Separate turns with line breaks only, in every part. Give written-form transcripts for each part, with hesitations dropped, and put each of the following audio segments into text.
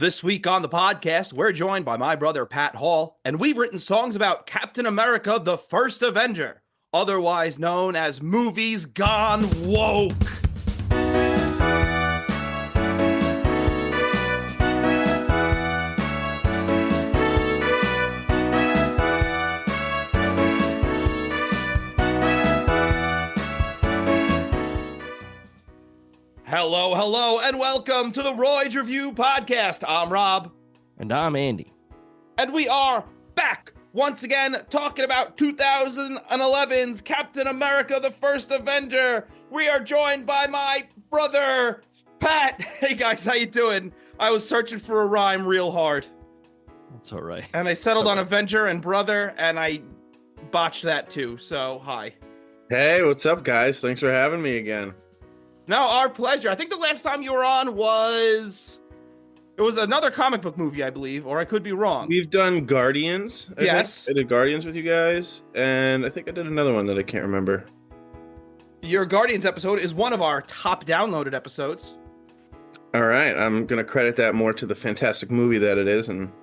This week on the podcast, we're joined by my brother Pat Hall, and we've written songs about Captain America, the First Avenger, otherwise known as Movies Gone Woke. Hello, and welcome to the Royds Review Podcast. I'm Rob.
And I'm Andy.
And we are back once again talking about 2011's Captain America, the First Avenger. We are joined by my brother, Pat. Hey guys, how you doing? I was searching for a rhyme real hard.
That's all right.
And I settled on Avenger and brother, and I botched that too, so hi.
Hey, what's up, guys? Thanks for having me again.
No, our pleasure. I think the last time you were on was another comic book movie, I believe, or I could be wrong.
We've done Guardians.
Yes.
I did Guardians with you guys, and I think I did another one that I can't remember.
Your Guardians episode is one of our top downloaded episodes.
All right, I'm going to credit that more to the fantastic movie that it is, and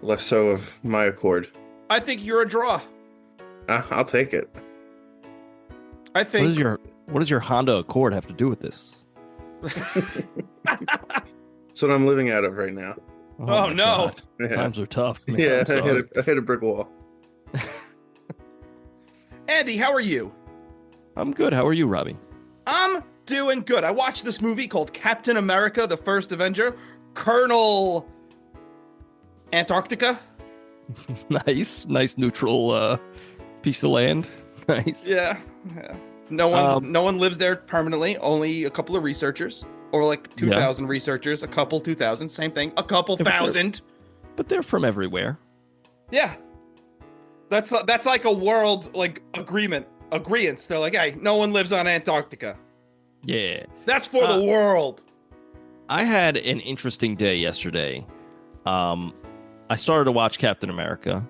less so of my accord.
I think you're a draw.
I'll take it.
I think...
What does your Honda Accord have to do with this?
That's what I'm living out of right now.
Oh no.
Yeah.
Times are tough. Man.
Yeah, I hit a brick wall.
Andy, how are you?
I'm good. How are you, Robbie?
I'm doing good. I watched this movie called Captain America, the First Avenger. Colonel Antarctica.
Nice neutral piece of land. Nice.
Yeah. No one lives there permanently. Only a couple of researchers, or like 2,000 researchers. A couple 2,000, same thing. A couple thousand.
But they're from everywhere.
Yeah, that's like a world like agreements. They're like, hey, no one lives on Antarctica.
Yeah,
that's for the world.
I had an interesting day yesterday. I started to watch Captain America.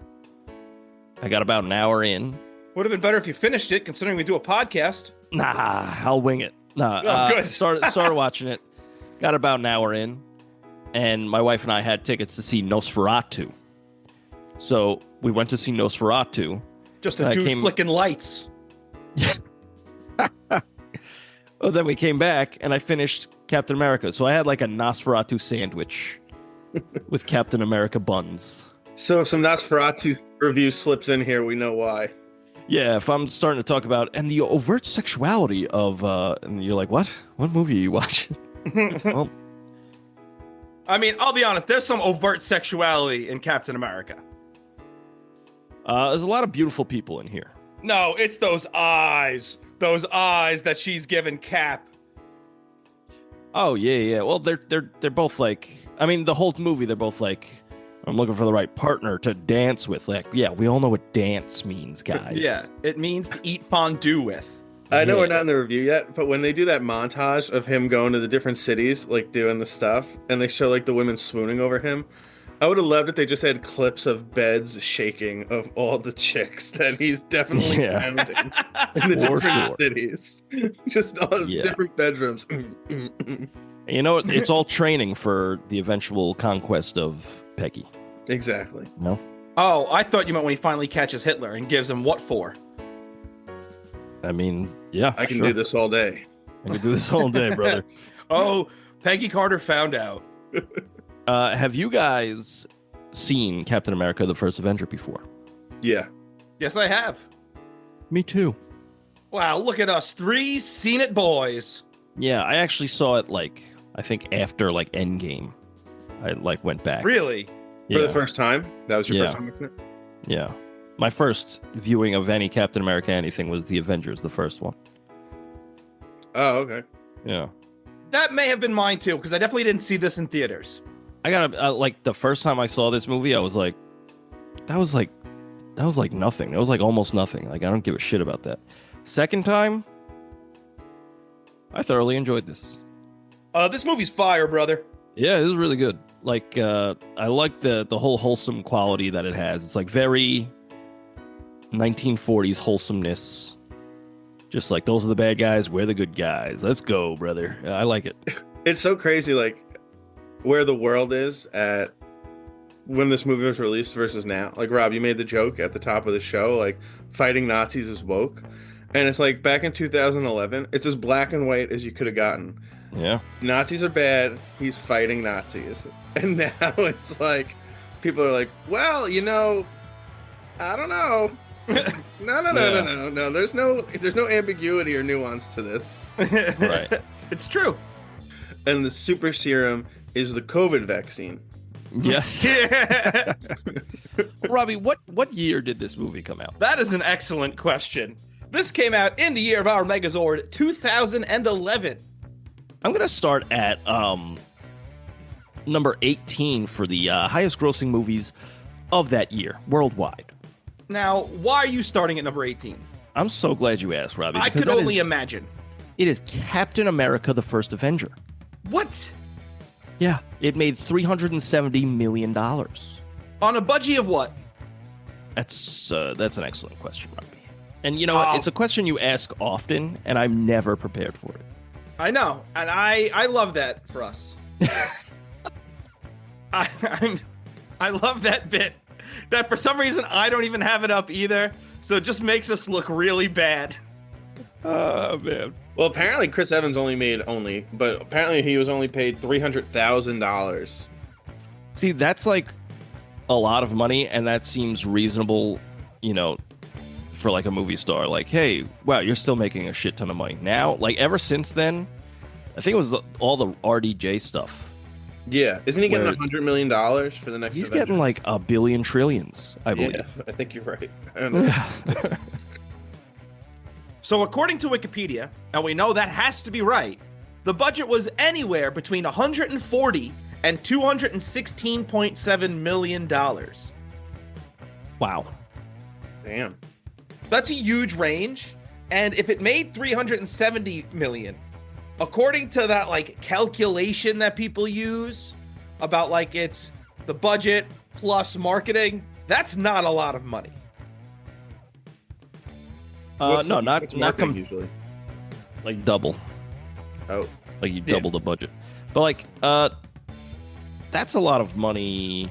I got about an hour in.
Would have been better if you finished it, considering we do a podcast.
Nah, I'll wing it.
Good.
Started watching it. Got about an hour in, and my wife and I had tickets to see Nosferatu. So we went to see Nosferatu.
Just a dude flicking lights.
Well, then we came back, and I finished Captain America. So I had like a Nosferatu sandwich with Captain America buns.
So if some Nosferatu review slips in here, we know why.
Yeah, if I'm starting to talk about and the overt sexuality of, and you're like, what? What movie are you watching? Well,
I mean, I'll be honest. There's some overt sexuality in Captain America.
There's a lot of beautiful people in here.
No, it's those eyes that she's giving Cap.
Oh yeah. Well, they're both like, I mean, the whole movie, they're both like, I'm looking for the right partner to dance with. Like, yeah, we all know what dance means, guys.
Yeah, it means to eat fondue with.
I know we're not in the review yet, but when they do that montage of him going to the different cities, like doing the stuff, and they show like the women swooning over him, I would have loved if they just had clips of beds shaking of all the chicks that he's definitely pounding in the different cities. Just all different bedrooms.
You know, it's all training for the eventual conquest of Peggy.
Exactly.
No?
Oh, I thought you meant when he finally catches Hitler and gives him what for?
I mean, yeah.
I can do this all day.
I can do this all day, brother.
Oh, Peggy Carter found out.
Have you guys seen Captain America, the First Avenger before?
Yeah.
Yes, I have.
Me too.
Wow, look at us. 3 seen it boys.
Yeah, I actually saw it, like, I think after, like, Endgame. I, like, went back.
Really?
For the first time? That was your first time looking at it?
Yeah. My first viewing of any Captain America anything was The Avengers, the first one.
Oh, okay.
Yeah.
That may have been mine, too, because I definitely didn't see this in theaters.
I gotta, like, the first time I saw this movie, I was like, that was like nothing. That was, like, almost nothing. Like, I don't give a shit about that. Second time, I thoroughly enjoyed this.
This movie's fire, brother.
Yeah, this is really good. Like, I like the whole wholesome quality that it has. It's like very 1940s wholesomeness. Just like, those are the bad guys, we're the good guys. Let's go, brother. I like it.
It's so crazy. Like, where the world is at when this movie was released versus now. Like, Rob, you made the joke at the top of the show, like, fighting Nazis is woke. And it's like, back in 2011, it's as black and white as you could have gotten.
Yeah.
Nazis are bad, he's fighting Nazis. And now it's like, people are like, well, you know, I don't know. No. There's no ambiguity or nuance to this.
Right.
It's true.
And the super serum is the COVID vaccine.
Yes. Robbie, what year did this movie come out?
That is an excellent question. This came out in the year of our Megazord, 2011.
I'm going to start at number 18 for the highest grossing movies of that year, worldwide.
Now, why are you starting at number 18?
I'm so glad you asked, Robbie.
I could only imagine.
It is Captain America, the First Avenger.
What?
Yeah. It made $370 million.
On a budget of what?
That's an excellent question, Robbie. And you know what? It's a question you ask often, and I'm never prepared for it.
I know, and I love that for us. I love that bit. That for some reason I don't even have it up either, so it just makes us look really bad.
Oh man.
Well, apparently Chris Evans but apparently he was only paid $300,000.
See, that's like a lot of money, and that seems reasonable, you know, for like a movie star. Like, hey, wow, you're still making a shit ton of money. Now, like ever since then, I think it was all the RDJ stuff.
Yeah, isn't he getting $100 million for the next
He's
Avenger?
getting like a billion trillions, I believe.
Yeah, I think you're right. I don't know.
So according to Wikipedia, and we know that has to be right, the budget was anywhere between 140 and $216.7 million.
Wow.
Damn.
That's a huge range, and if it made 370 million, according to that like calculation that people use about like it's the budget plus marketing, that's not a lot of money.
No, not
usually.
Like double.
Oh,
Like you double the budget. But like that's a lot of money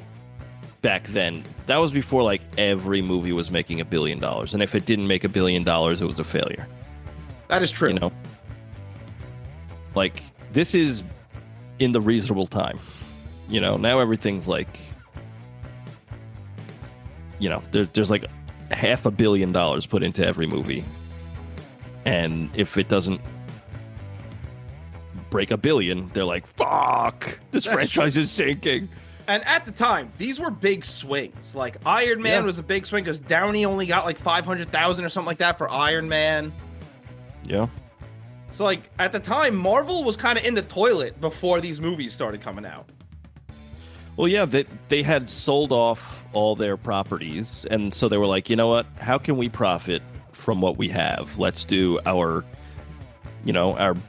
back then. That was before like every movie was making $1 billion, and if it didn't make $1 billion, it was a failure.
That is true.
You know, like this is in the reasonable time. You know, now everything's like, you know, there's like $500 million put into every movie, and if it doesn't break $1 billion, they're like, "Fuck, this franchise is sinking."
And at the time, these were big swings. Like Iron Man was a big swing because Downey only got like 500,000 or something like that for Iron Man.
Yeah.
So like at the time, Marvel was kind of in the toilet before these movies started coming out.
Well, yeah, they had sold off all their properties, and so they were like, you know what? How can we profit from what we have? Let's do our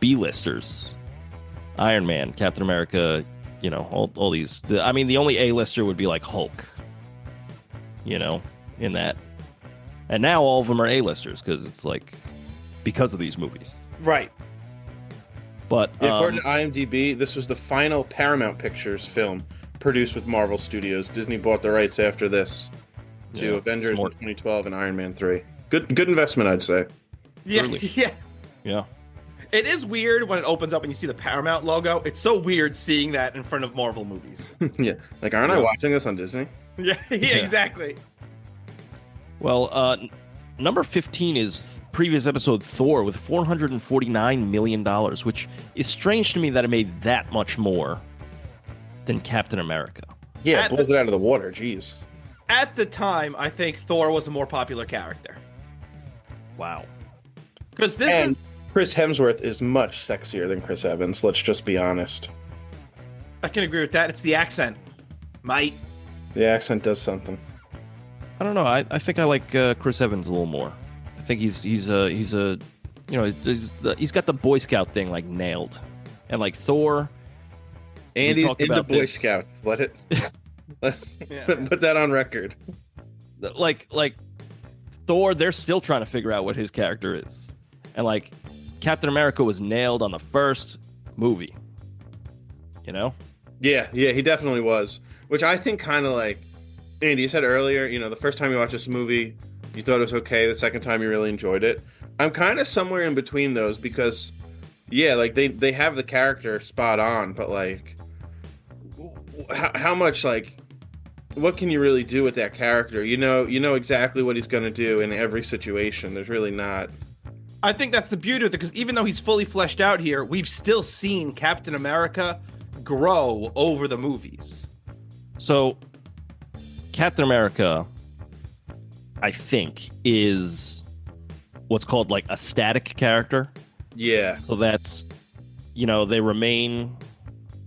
B-listers. Iron Man, Captain America, you know, all these. The only A-lister would be like Hulk, you know, in that. And now all of them are A-listers because it's like, because of these movies.
Right.
But
according to IMDb, this was the final Paramount Pictures film produced with Marvel Studios. Disney bought the rights after this to Avengers in 2012 and Iron Man 3. Good investment, I'd say.
Yeah,
Early.
yeah. It is weird when it opens up and you see the Paramount logo. It's so weird seeing that in front of Marvel movies.
Yeah, like aren't I watching this on Disney?
Yeah, exactly.
Well, number 15 is previous episode Thor with $449 million, which is strange to me that it made that much more than Captain America.
Yeah, it blows it out of the water. Jeez.
At the time, I think Thor was a more popular character.
Wow.
Because
Chris Hemsworth is much sexier than Chris Evans. Let's just be honest.
I can agree with that. It's the accent, mate.
The accent does something.
I don't know. I think I like Chris Evans a little more. I think he's got the Boy Scout thing like nailed, and like Thor.
And he's into Boy Scouts. Let's put that on record.
Like Thor, they're still trying to figure out what his character is, and like Captain America was nailed on the first movie. You know,
Yeah, he definitely was. Which I think kind of like Andy, you said earlier, the first time you watched this movie, you thought it was okay. The second time, you really enjoyed it. I'm kind of somewhere in between those because, yeah, like they have the character spot on, but like, how much like, what can you really do with that character? You know exactly what he's gonna do in every situation. There's really not.
I think that's the beauty of it, because even though he's fully fleshed out here, we've still seen Captain America grow over the movies.
So, Captain America, I think, is what's called like a static character.
Yeah.
So that's, they remain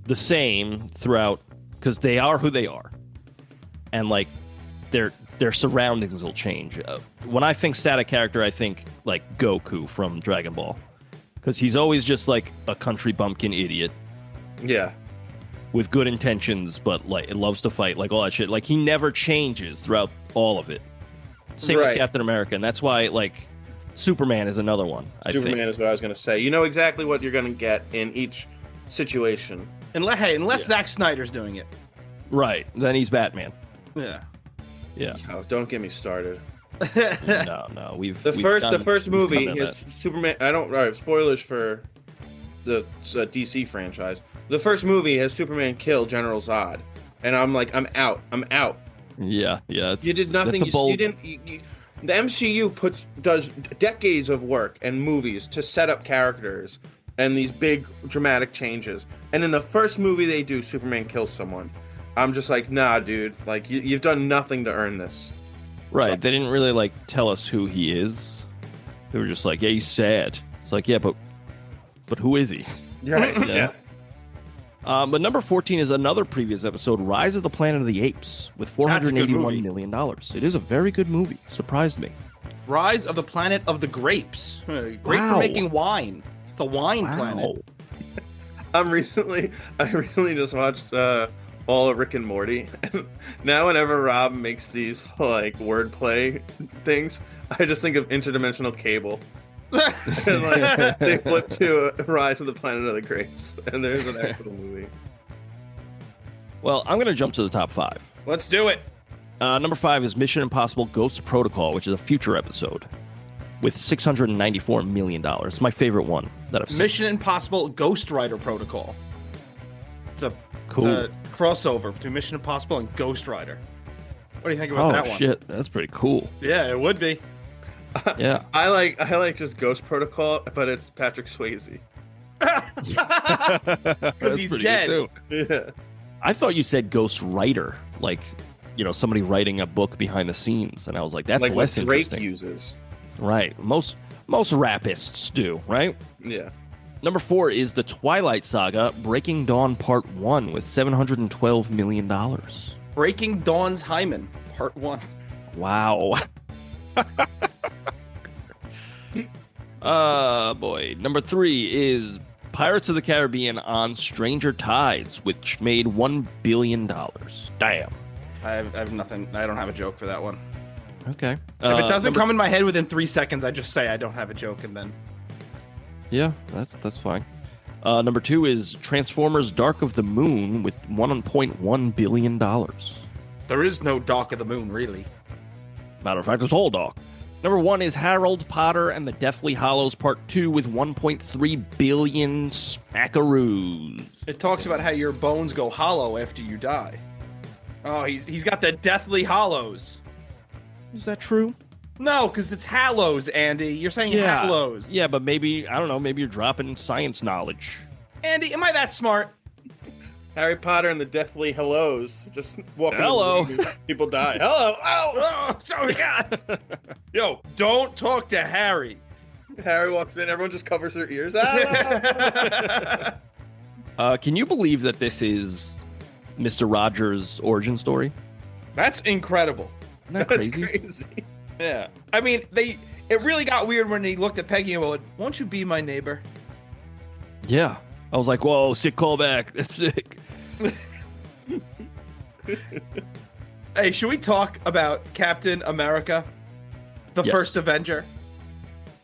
the same throughout because they are who they are. And like their surroundings will change. When I think static character, I think like Goku from Dragon Ball. Because he's always just like a country bumpkin idiot.
Yeah.
With good intentions, but like it loves to fight, like all that shit. Like he never changes throughout all of it. Same with Captain America, and that's why like Superman is another one.
Superman is what I was going to say. You know exactly what you're going to get in each situation.
Unless Zack Snyder's doing it.
Right. Then he's Batman.
Yeah.
Yeah.
Oh, don't get me started.
No.
The first movie is Superman. All right, spoilers for the DC franchise. The first movie has Superman kill General Zod, and I'm like, I'm out.
Yeah.
You did nothing. The MCU does decades of work and movies to set up characters and these big dramatic changes. And in the first movie they do, Superman kills someone. I'm just like, nah, dude. Like you've done nothing to earn this.
Right. So, they didn't really like tell us who he is. They were just like, yeah, he's sad. It's like, yeah, but who is he?
Right. Yeah.
But number 14 is another previous episode, Rise of the Planet of the Apes, with $481 million. It is a very good movie. Surprised me.
Rise of the Planet of the Grapes. Great for making wine. It's a wine planet.
I recently just watched all of Rick and Morty. And now whenever Robb makes these like wordplay things, I just think of interdimensional cable. And like they flip to Rise of the Planet of the Grapes, and there's an actual movie.
Well, I'm going to jump to the top 5.
Let's do it.
Number 5 is Mission Impossible Ghost Protocol, which is a future episode with $694 million. It's my favorite one that I've seen.
Mission Impossible Ghost Rider Protocol. It's a crossover between Mission Impossible and Ghost Rider. What do you think about that one? Oh,
shit. That's pretty cool.
Yeah, it would be.
Yeah.
I like just Ghost Protocol, but it's Patrick Swayze.
Because he's dead.
Yeah.
I thought you said Ghost Writer, like, somebody writing a book behind the scenes, and I was like, that's
like
less
what Drake
interesting.
Uses.
Right. Most rapists do, right?
Yeah.
Number 4 is the Twilight Saga, Breaking Dawn Part 1 with $712 million.
Breaking Dawn's Hymen, Part 1.
Wow. Boy. Number 3 is Pirates of the Caribbean on Stranger Tides, which made $1 billion. Damn.
I have nothing. I don't have a joke for that one.
Okay.
If it doesn't come in my head within 3 seconds, I just say I don't have a joke, and then...
Yeah, that's fine. Number 2 is Transformers Dark of the Moon with $1.1 billion.
There is no Dark of the Moon, really.
Matter of fact, it's all dark. Number 1 is Harold Potter and the Deathly Hallows Part 2 with 1.3 billion smackaroos.
It talks about how your bones go hollow after you die. Oh, he's got the Deathly Hallows.
Is that true?
No, because it's Hallows, Andy. You're saying Hallows.
Yeah, but maybe, I don't know, maybe you're dropping science knowledge.
Andy, am I that smart?
Harry Potter and the Deathly Hallows. Just walking.
Hello.
People die. Hello.
Oh my God. Yo, don't talk to Harry.
Harry walks in. Everyone just covers their ears.
Can you believe that this is Mr. Rogers' origin story?
That's incredible.
Isn't that crazy?
Crazy.
Yeah. I mean, it really got weird when he looked at Peggy and went, "Won't you be my neighbor?"
Yeah. I was like, whoa, sick callback. That's sick.
Hey, should we talk about Captain America, the First Avenger?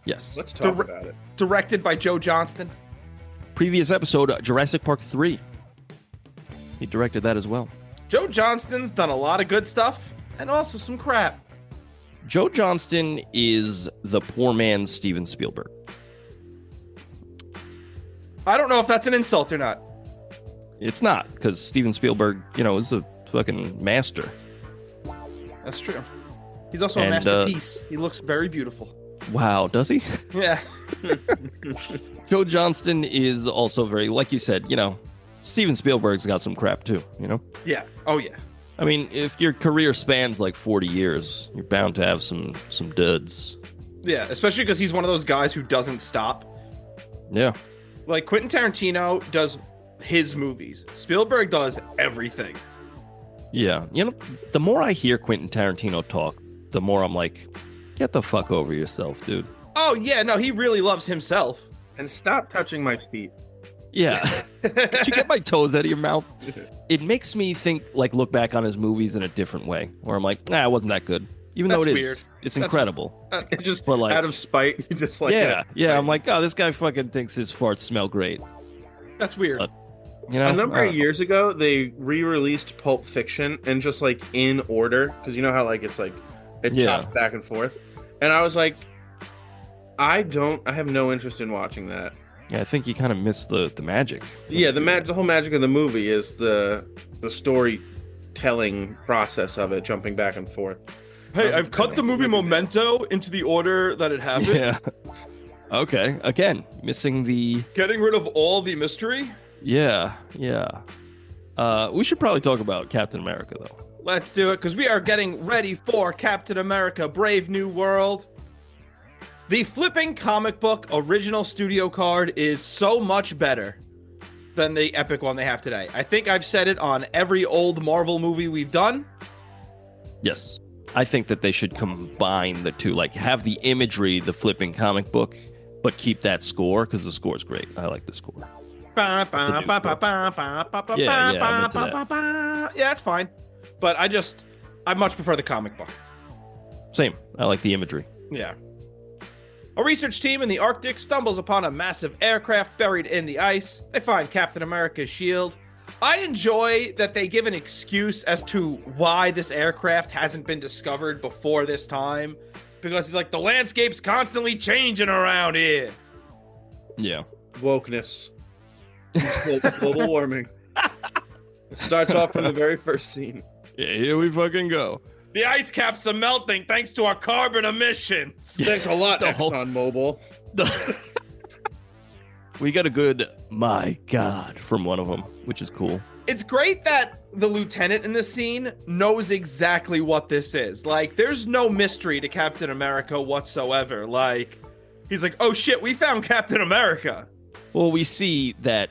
Yes.
Let's talk about it.
Directed by Joe Johnston.
Previous episode, Jurassic Park 3. He directed that as well.
Joe Johnston's done a lot of good stuff and also some crap.
Joe Johnston is the poor man's Steven Spielberg.
I don't know if that's an insult or not.
It's not, because Steven Spielberg, is a fucking master.
That's true. He's also a masterpiece. He looks very beautiful.
Wow, does he?
Yeah.
Joe Johnston is also very, like you said, Steven Spielberg's got some crap too,
Yeah. Oh, yeah.
I mean, if your career spans like 40 years, you're bound to have some duds.
Yeah, especially because he's one of those guys who doesn't stop.
Yeah.
Like, Quentin Tarantino does his movies. Spielberg does everything.
Yeah. The more I hear Quentin Tarantino talk, the more I'm like, get the fuck over yourself, dude.
Oh, yeah, no, he really loves himself.
And stop touching my feet.
Yeah. Did you get my toes out of your mouth? It makes me look back on his movies in a different way, where I'm like, it wasn't that good. Even though it is.
Weird.
It's incredible.
Just
but
out of spite, you just like...
Yeah, I'm like, this guy fucking thinks his farts smell great.
That's weird.
But,
a number of years ago, they re-released Pulp Fiction, and just in order, because you know how it chops back and forth. And I was like, I have no interest in watching that.
Yeah, I think you kind of missed the magic.
Yeah, the whole magic of the movie is the storytelling process of it, jumping back and forth.
Hey, I've cut the movie Memento into the order that it happened.
Yeah. Okay. Again, missing the...
Getting rid of all the mystery?
Yeah. We should probably talk about Captain America, though.
Let's do it, because we are getting ready for Captain America: Brave New World. The flipping comic book original studio card is so much better than the epic one they have today. I think I've said it on every old Marvel movie we've done.
Yes. I think that they should combine the two, have the imagery, the flipping comic book, but keep that score, because the score is great. I like the score.
Yeah, that's fine. But I much prefer the comic book.
Same. I like the imagery.
Yeah. A research team in the Arctic stumbles upon a massive aircraft buried in the ice. They find Captain America's shield. I enjoy that they give an excuse as to why this aircraft hasn't been discovered before this time. Because he's like, the landscape's constantly changing around here.
Yeah.
Wokeness. Global warming. It starts off from the very first scene.
Yeah, here we fucking go.
The ice caps are melting thanks to our carbon emissions.
Thanks a lot, ExxonMobil.
We got a good "my God" from one of them, which is cool.
It's great that the lieutenant in this scene knows exactly what this is. There's no mystery to Captain America whatsoever. He's like, oh shit, we found Captain America.
Well, we see that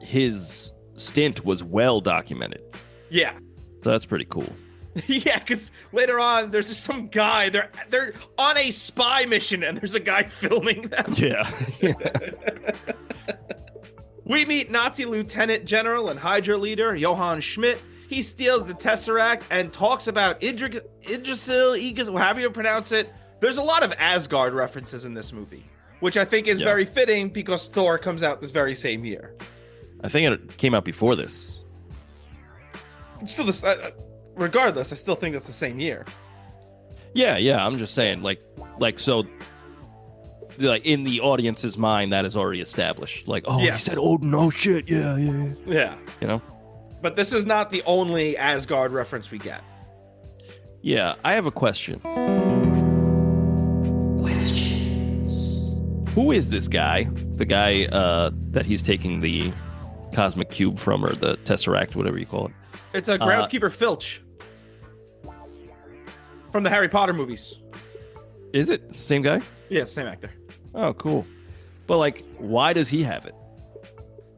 his stint was well documented.
Yeah.
So that's pretty cool.
Yeah, because later on, there's just some guy. They're on a spy mission, and there's a guy filming them.
Yeah.
We meet Nazi Lieutenant General and Hydra leader Johann Schmidt. He steals the Tesseract and talks about Yggdrasil, however you pronounce it. There's a lot of Asgard references in this movie, which I think is very fitting because Thor comes out this very same year.
I think it came out before this.
Still, regardless, I still think it's the same year.
Yeah. I'm just saying, so, in the audience's mind, that is already established. He said, "Oh no, shit, yeah."
But this is not the only Asgard reference we get.
Yeah, I have a question. Who is this guy? The guy that he's taking the cosmic cube from, or the Tesseract, whatever you call it.
It's a groundskeeper Filch from the Harry Potter movies.
Is it same guy?
Yeah, same actor.
Oh, cool. But why does he have it?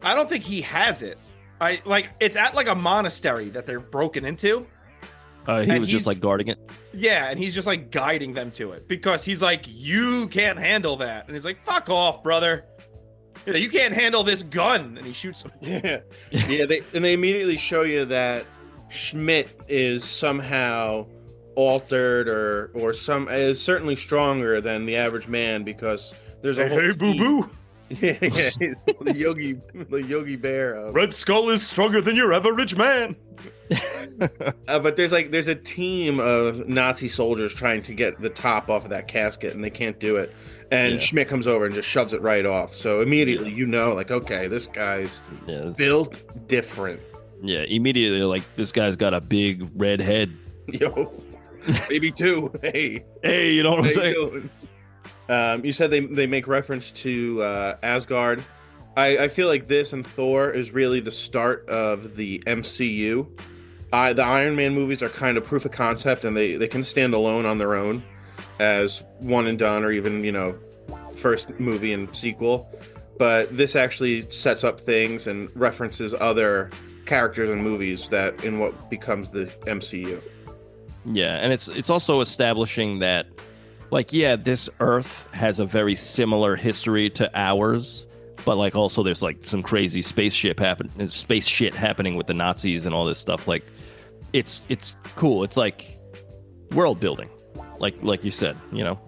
I don't think he has it. It's at a monastery that they're broken into.
He was just guarding it.
Yeah, and he's just guiding them to it because he's like, you can't handle that, and he's like, fuck off, brother. You can't handle this gun, and he shoots him.
Yeah. They immediately show you that Schmidt is somehow altered or is certainly stronger than the average man because there's a whole
boo boo.
Yeah, the Yogi Bear.
Red Skull is stronger than your average man.
But there's a team of Nazi soldiers trying to get the top off of that casket, and they can't do it. And Schmidt comes over and just shoves it right off. So immediately, like, okay, this guy's built different.
Yeah, immediately, like, this guy's got a big red head.
Yo, maybe two. Hey,
you know what I'm saying?
You said they make reference to Asgard. I feel like this and Thor is really the start of the MCU. The Iron Man movies are kind of proof of concept, and they can stand alone on their own as one and done, or even, first movie and sequel. But this actually sets up things and references other characters and movies that in what becomes the MCU.
Yeah, and it's also establishing that, like, this Earth has a very similar history to ours, but, like, also there's, like, some crazy space shit happening with the Nazis and all this stuff. Like, it's cool. It's like world building, like you said.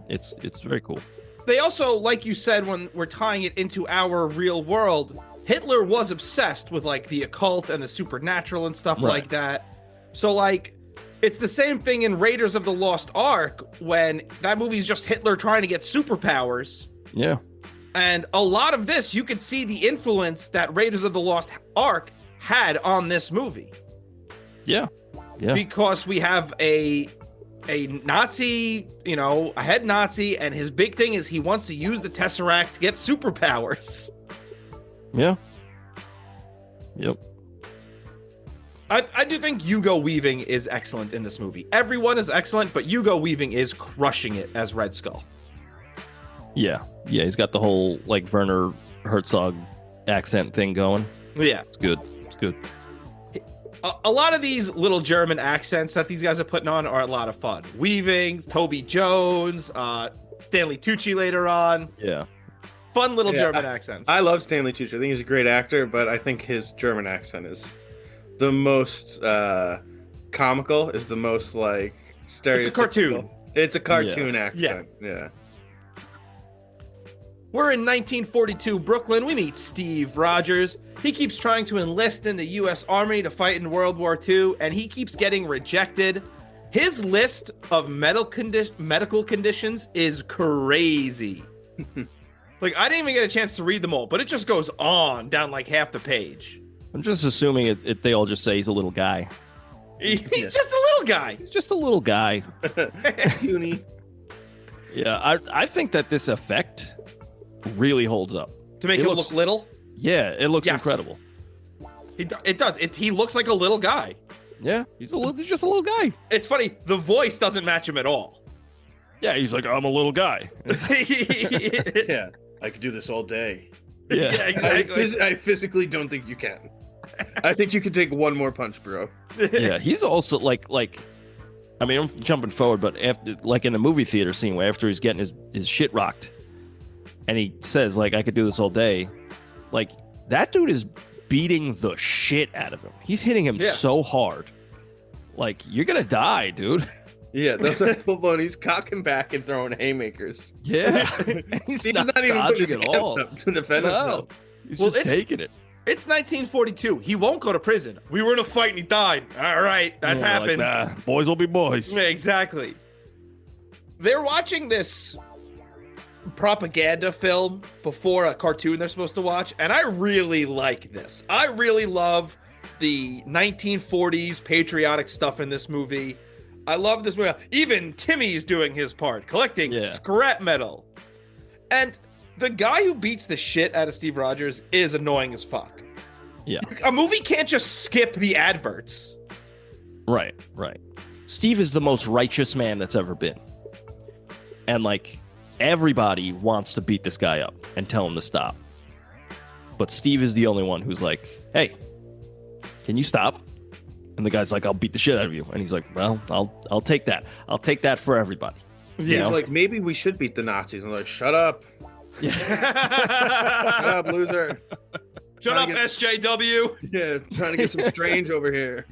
It's very cool.
They also, like you said, when we're tying it into our real world, Hitler was obsessed with, like, the occult and the supernatural and stuff like that. So, like, it's the same thing in Raiders of the Lost Ark, when that movie's just Hitler trying to get superpowers.
Yeah.
And a lot of this, you could see the influence that Raiders of the Lost Ark had on this movie.
Yeah. Yeah.
Because we have a Nazi, a head Nazi, and his big thing is he wants to use the Tesseract to get superpowers.
Yeah. Yep.
I do think Hugo Weaving is excellent in this movie. Everyone is excellent, but Hugo Weaving is crushing it as Red Skull.
Yeah. Yeah, he's got the whole, like, Werner Herzog accent thing going.
Yeah.
It's good. It's good.
A lot of these little German accents that these guys are putting on are a lot of fun. Weaving, Toby Jones, Stanley Tucci later on.
Yeah.
Fun little German accents.
I love Stanley Tucci. I think he's a great actor, but I think his German accent is the most comical, is the most, like, stereotypical.
It's a cartoon.
It's a cartoon accent. Yeah.
We're in 1942 Brooklyn. We meet Steve Rogers. He keeps trying to enlist in the U.S. Army to fight in World War II, and he keeps getting rejected. His list of medical conditions is crazy. Like, I didn't even get a chance to read them all, but it just goes on down like half the page.
I'm just assuming they all just say he's a little guy.
He's just a little guy.
He's just a little guy.
Puny.
Yeah, I think that this effect really holds up.
To make him look little?
Yeah, it looks incredible.
It does. He looks like a little guy.
Yeah, he's just a little guy.
It's funny, the voice doesn't match him at all.
Yeah, he's like, I'm a little guy.
Yeah, I could do this all day.
Yeah,
exactly.
I physically don't think you can. I think you could take one more punch, bro.
Yeah, he's also like, I mean, I'm jumping forward, but after, like, in the movie theater scene where after he's getting his shit rocked, and he says, like, I could do this all day, like, that dude is beating the shit out of him. He's hitting him so hard. Like, you're gonna die, dude.
Yeah, those are football, and he's cocking back and throwing haymakers.
Yeah. he's not even dodging at all.
To defend himself.
He's just taking it.
It's 1942. He won't go to prison. We were in a fight and he died. All right, that happens.
Like, boys will be boys.
Yeah, exactly. They're watching this propaganda film before a cartoon they're supposed to watch, and I really like this. I really love the 1940s patriotic stuff in this movie. I love this movie. Even Timmy's doing his part, collecting scrap metal. And the guy who beats the shit out of Steve Rogers is annoying as fuck.
Yeah.
A movie can't just skip the adverts.
Right. Steve is the most righteous man that's ever been. And, like, everybody wants to beat this guy up and tell him to stop. But Steve is the only one who's like, hey, can you stop? And the guy's like, I'll beat the shit out of you. And he's like, well, I'll take that. I'll take that for everybody.
Yeah. He's like, maybe we should beat the Nazis. And I'm like, shut up.
Yeah.
Shut up, loser.
Shut up, SJW.
Yeah, trying to get some strange over here.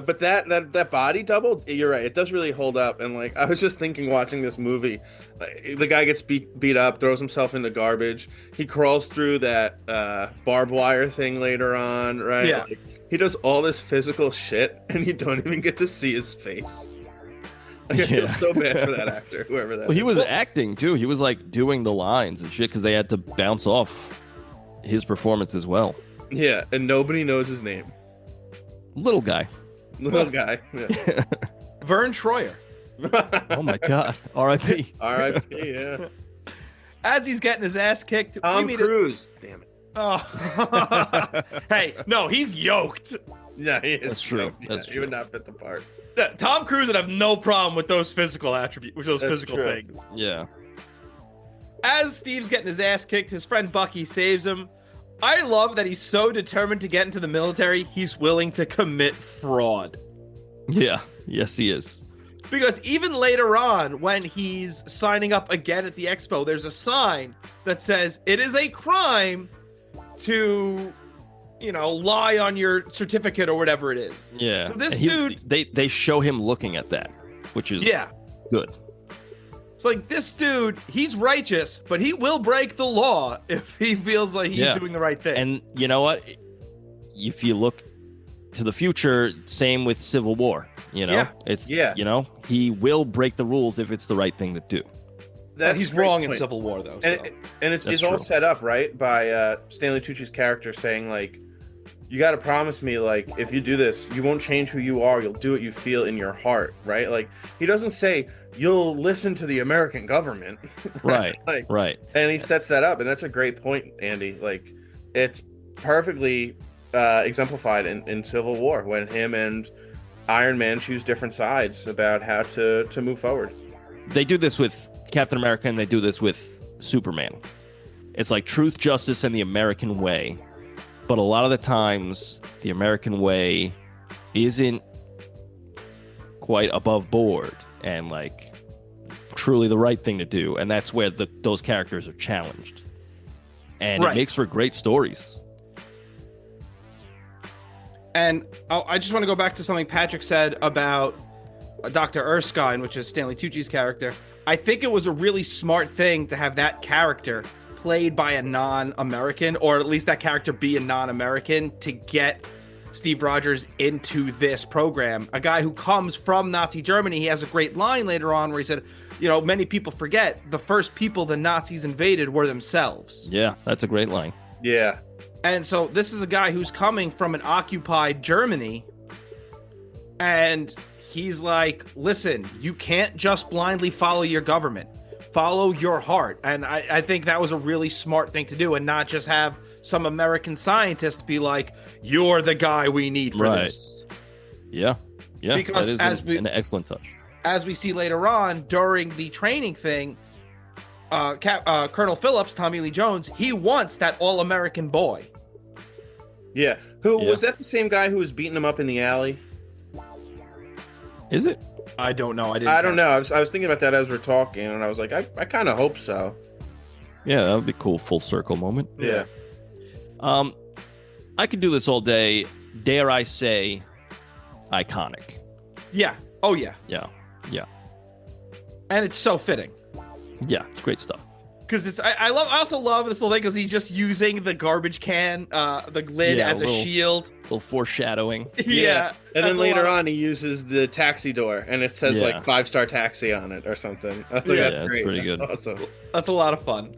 But that body double, you're right. It does really hold up. And like, I was just thinking, watching this movie, the guy gets beat up, throws himself in the garbage. He crawls through that barbed wire thing later on, right?
Yeah.
Like, he does all this physical shit, and you don't even get to see his face. Like, I feel so bad for that actor, whoever that.
Well, he was acting too. He was like doing the lines and shit because they had to bounce off his performance as well.
Yeah, and nobody knows his name.
Little guy.
Little guy. Yeah.
Vern Troyer.
Oh my God. R.I.P.
R.I.P. Yeah.
As he's getting his ass kicked,
Tom Cruise. Damn it.
Oh. Hey, no, he's yoked.
Yeah, he is.
That's true.
Yeah,
That's
he
true.
would not fit the part.
Tom Cruise would have no problem with those physical attributes, with those
That's
physical
true.
things.
Yeah.
As Steve's getting his ass kicked, his friend Bucky saves him. I love that he's so determined to get into the military, he's willing to commit fraud.
Yeah. Yes, he is.
Because even later on, when he's signing up again at the expo, there's a sign that says it is a crime to, lie on your certificate or whatever it is.
Yeah.
So this
And
dude,
they show him looking at that, which is good.
It's like, this dude, he's righteous, but he will break the law if he feels like he's doing the right thing.
And you know what? If you look to the future, same with Civil War. It's he will break the rules if it's the right thing to do.
He's wrong in Civil War, though. So.
And it's all set up, right, by Stanley Tucci's character saying, like, you got to promise me, like, if you do this, you won't change who you are. You'll do what you feel in your heart, right? Like, he doesn't say, you'll listen to the American government.
Right, right.
And he sets that up, and that's a great point, Andy. Like, it's perfectly exemplified in Civil War when him and Iron Man choose different sides about how to move forward.
They do this with Captain America, and they do this with Superman. It's like truth, justice, and the American way. But a lot of the times, the American way isn't quite above board and like truly the right thing to do. And that's where those characters are challenged. And it makes for great stories.
And I just want to go back to something Patrick said about Dr. Erskine, which is Stanley Tucci's character. I think it was a really smart thing to have that character played by a non-American, or at least that character be a non-American, to get Steve Rogers into this program. A guy who comes from Nazi Germany. He has a great line later on where he said, many people forget the first people the Nazis invaded were themselves.
Yeah, that's a great line.
Yeah.
And so this is a guy who's coming from an occupied Germany, and he's like, listen, you can't just blindly follow your government. Follow your heart. And I think that was a really smart thing to do, and not just have some American scientist be like, you're the guy we need for this.
Yeah. Yeah.
Because
that is an excellent touch.
As we see later on during the training thing, Colonel Phillips, Tommy Lee Jones, he wants that all-American boy.
Yeah. Was that the same guy who was beating him up in the alley?
Is it?
I don't know.
I don't know. I was thinking about that as we're talking, and I was like, I kind of hope so.
Yeah, that would be a cool full circle moment.
Yeah.
I could do this all day. Dare I say, iconic.
Yeah. Oh, yeah.
Yeah. Yeah.
And it's so fitting.
Yeah, it's great stuff.
Because I also love this little thing because he's just using the garbage can, the lid as a shield.
A little foreshadowing.
Yeah.
And then later on, he uses the taxi door, and it says like 5-star taxi on it or something. I think that's great.
Pretty good.
Awesome.
That's a lot of fun.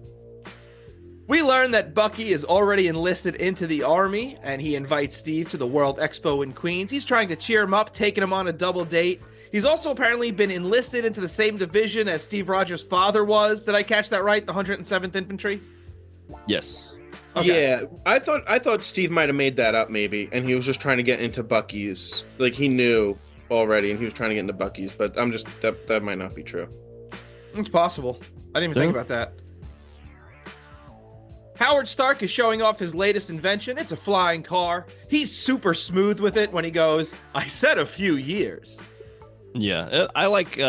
We learn that Bucky is already enlisted into the army, and he invites Steve to the World Expo in Queens. He's trying to cheer him up, taking him on a double date. He's also apparently been enlisted into the same division as Steve Rogers' father was. Did I catch that right? The 107th Infantry?
Yes.
Okay. Yeah, I thought Steve might have made that up maybe, and he was just trying to get into Bucky's. Like, he knew already, and he was trying to get into Bucky's, but I'm just, that might not be true.
It's possible. I didn't even think about that. Howard Stark is showing off his latest invention. It's a flying car. He's super smooth with it when he goes, I said a few years.
Yeah, I like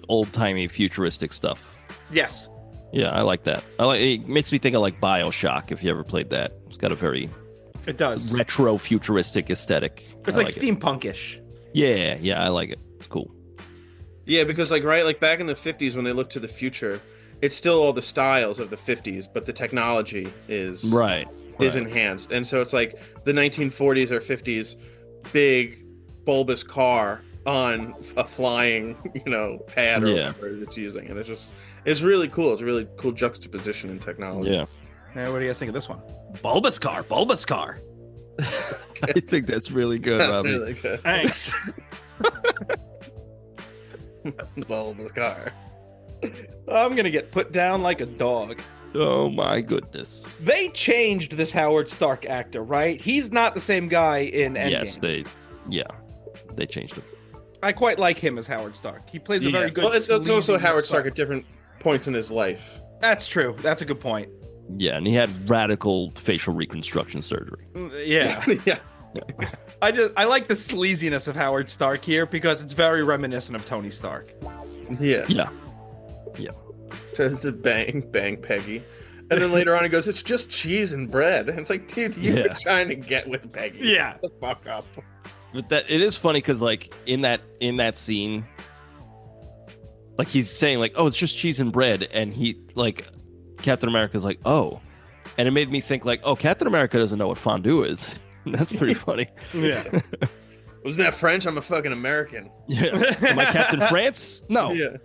old-timey futuristic stuff.
Yes.
Yeah, I like that. It makes me think of like BioShock, if you ever played that. It's got a very
It does.
retro futuristic aesthetic.
It's
I
like
it.
steampunkish.
Yeah, I like it. It's cool.
Yeah, because like back in the 50s when they look to the future, it's still all the styles of the 50s, but the technology is
is
enhanced. And so it's like the 1940s or 50s big bulbous car on a flying, pad or whatever it's using. And it's really cool. It's a really cool juxtaposition in technology.
Yeah.
Now, what do you guys think of this one? Bulbous car.
I think that's really good, Robbie.
Really good.
Thanks.
Bulbous car.
I'm gonna get put down like a dog.
Oh my goodness.
They changed this Howard Stark actor, right? He's not the same guy in Endgame.
Yes, they changed him.
I quite like him as Howard Stark. He plays a very good.
Well, it's also
sleazy
Howard Stark at different points in his life.
That's true. That's a good point.
Yeah, and he had radical facial reconstruction surgery.
Yeah.
Yeah.
I like the sleaziness of Howard Stark here because it's very reminiscent of Tony Stark.
Yeah.
Yeah.
Tries to bang Peggy. And then later on he goes, it's just cheese and bread. And it's like, dude, you were trying to get with Peggy.
Yeah.
Shut the fuck up.
But it is funny because like in that scene, like he's saying like, oh, it's just cheese and bread, and he like Captain America's like, oh, and it made me think like, oh, Captain America doesn't know what fondue is. That's pretty funny.
Yeah.
Wasn't that French? I'm a fucking American.
Yeah. Am I Captain France? No.
Yeah.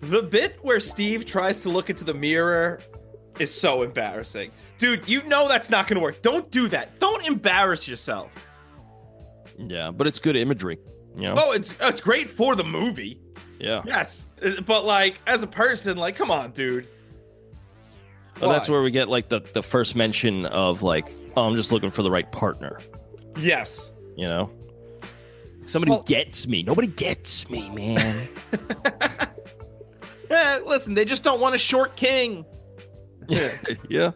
The bit where Steve tries to look into the mirror is so embarrassing. Dude, you know that's not going to work. Don't do that. Don't embarrass yourself.
Yeah, but it's good imagery,
Oh, it's great for the movie.
Yeah.
Yes. But like as a person, like come on, dude.
Well, that's where we get like the first mention of like, oh, I'm just looking for the right partner.
Yes.
Somebody gets me. Nobody gets me, man.
Listen, they just don't want a short king.
Yeah.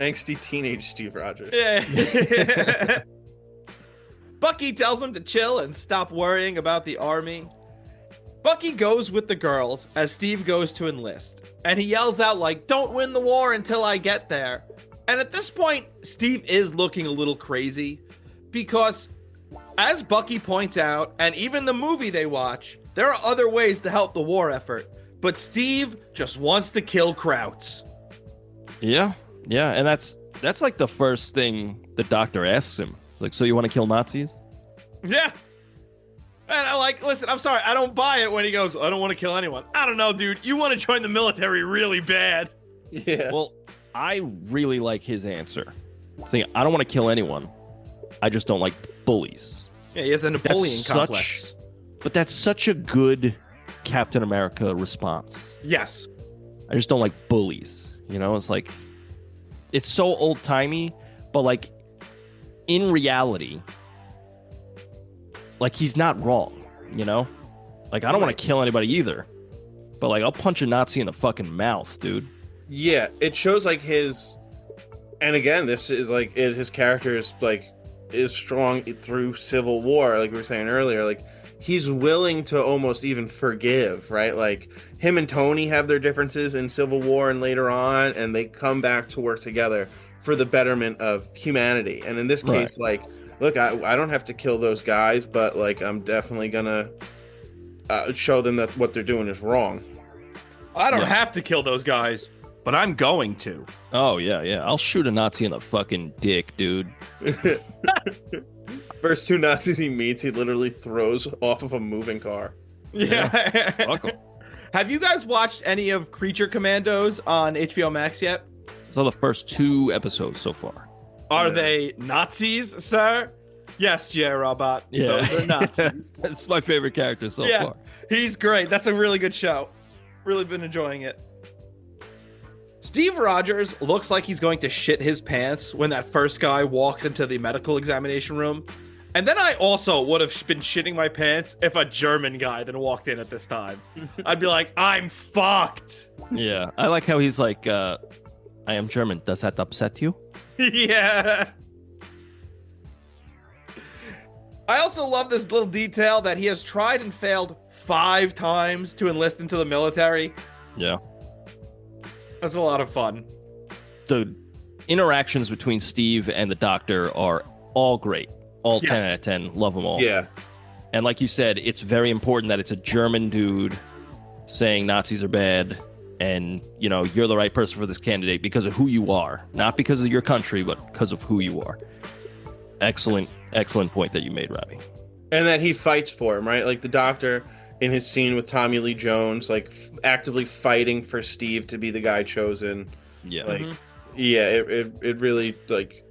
Angsty teenage Steve Rogers.
Yeah. Bucky tells him to chill and stop worrying about the army. Bucky goes with the girls as Steve goes to enlist, and he yells out like, don't win the war until I get there. And at this point, Steve is looking a little crazy because, as Bucky points out, and even the movie they watch, there are other ways to help the war effort, but Steve just wants to kill Krauts.
Yeah, and that's like the first thing the doctor asks him. Like, so you want to kill Nazis?
Yeah. And listen, I'm sorry, I don't buy it when he goes, I don't want to kill anyone. I don't know, dude. You want to join the military really bad.
Yeah.
Well, I really like his answer. Saying, I don't want to kill anyone. I just don't like bullies.
Yeah, he has a Napoleon complex.
But that's such a good Captain America response.
Yes.
I just don't like bullies. It's like, it's so old-timey, but like, in reality, like he's not wrong, Like I don't want to kill anybody either, but like I'll punch a Nazi in the fucking mouth, dude.
Yeah, it shows like and again, this is like his character is strong through Civil War, like we were saying earlier. Like he's willing to almost even forgive, right? Like him and Tony have their differences in Civil War and later on, and they come back to work together for the betterment of humanity. And in this case, like, look, I don't have to kill those guys, but like I'm definitely gonna show them that what they're doing is wrong.
I don't have to kill those guys, but I'm going to.
Oh yeah, I'll shoot a Nazi in the fucking dick, dude.
First two Nazis he meets, he literally throws off of a moving car.
Yeah.
Fuck 'em.
Have you guys watched any of Creature Commandos on HBO Max yet?
Saw the first 2 episodes so far.
Are they Nazis, sir? Yes, J. Robot.
Yeah.
Those are Nazis.
That's my favorite character so far.
He's great. That's a really good show. Really been enjoying it. Steve Rogers looks like he's going to shit his pants when that first guy walks into the medical examination room. And then I also would have been shitting my pants if a German guy then walked in at this time. I'd be like, I'm fucked.
Yeah. I like how he's like, I am German. Does that upset you?
Yeah. I also love this little detail that he has tried and failed 5 times to enlist into the military.
Yeah.
That's a lot of fun.
Dude, interactions between Steve and the Doctor are all great. All 10 out of 10. Love them all.
Yeah.
And like you said, it's very important that it's a German dude saying Nazis are bad and, you know, you're the right person for this candidate because of who you are. Not because of your country, but because of who you are. Excellent point that you made, Robbie.
And that he fights for him, right? Like the Doctor in his scene with Tommy Lee Jones, like actively fighting for Steve to be the guy chosen.
Yeah.
Like, yeah, it really, like,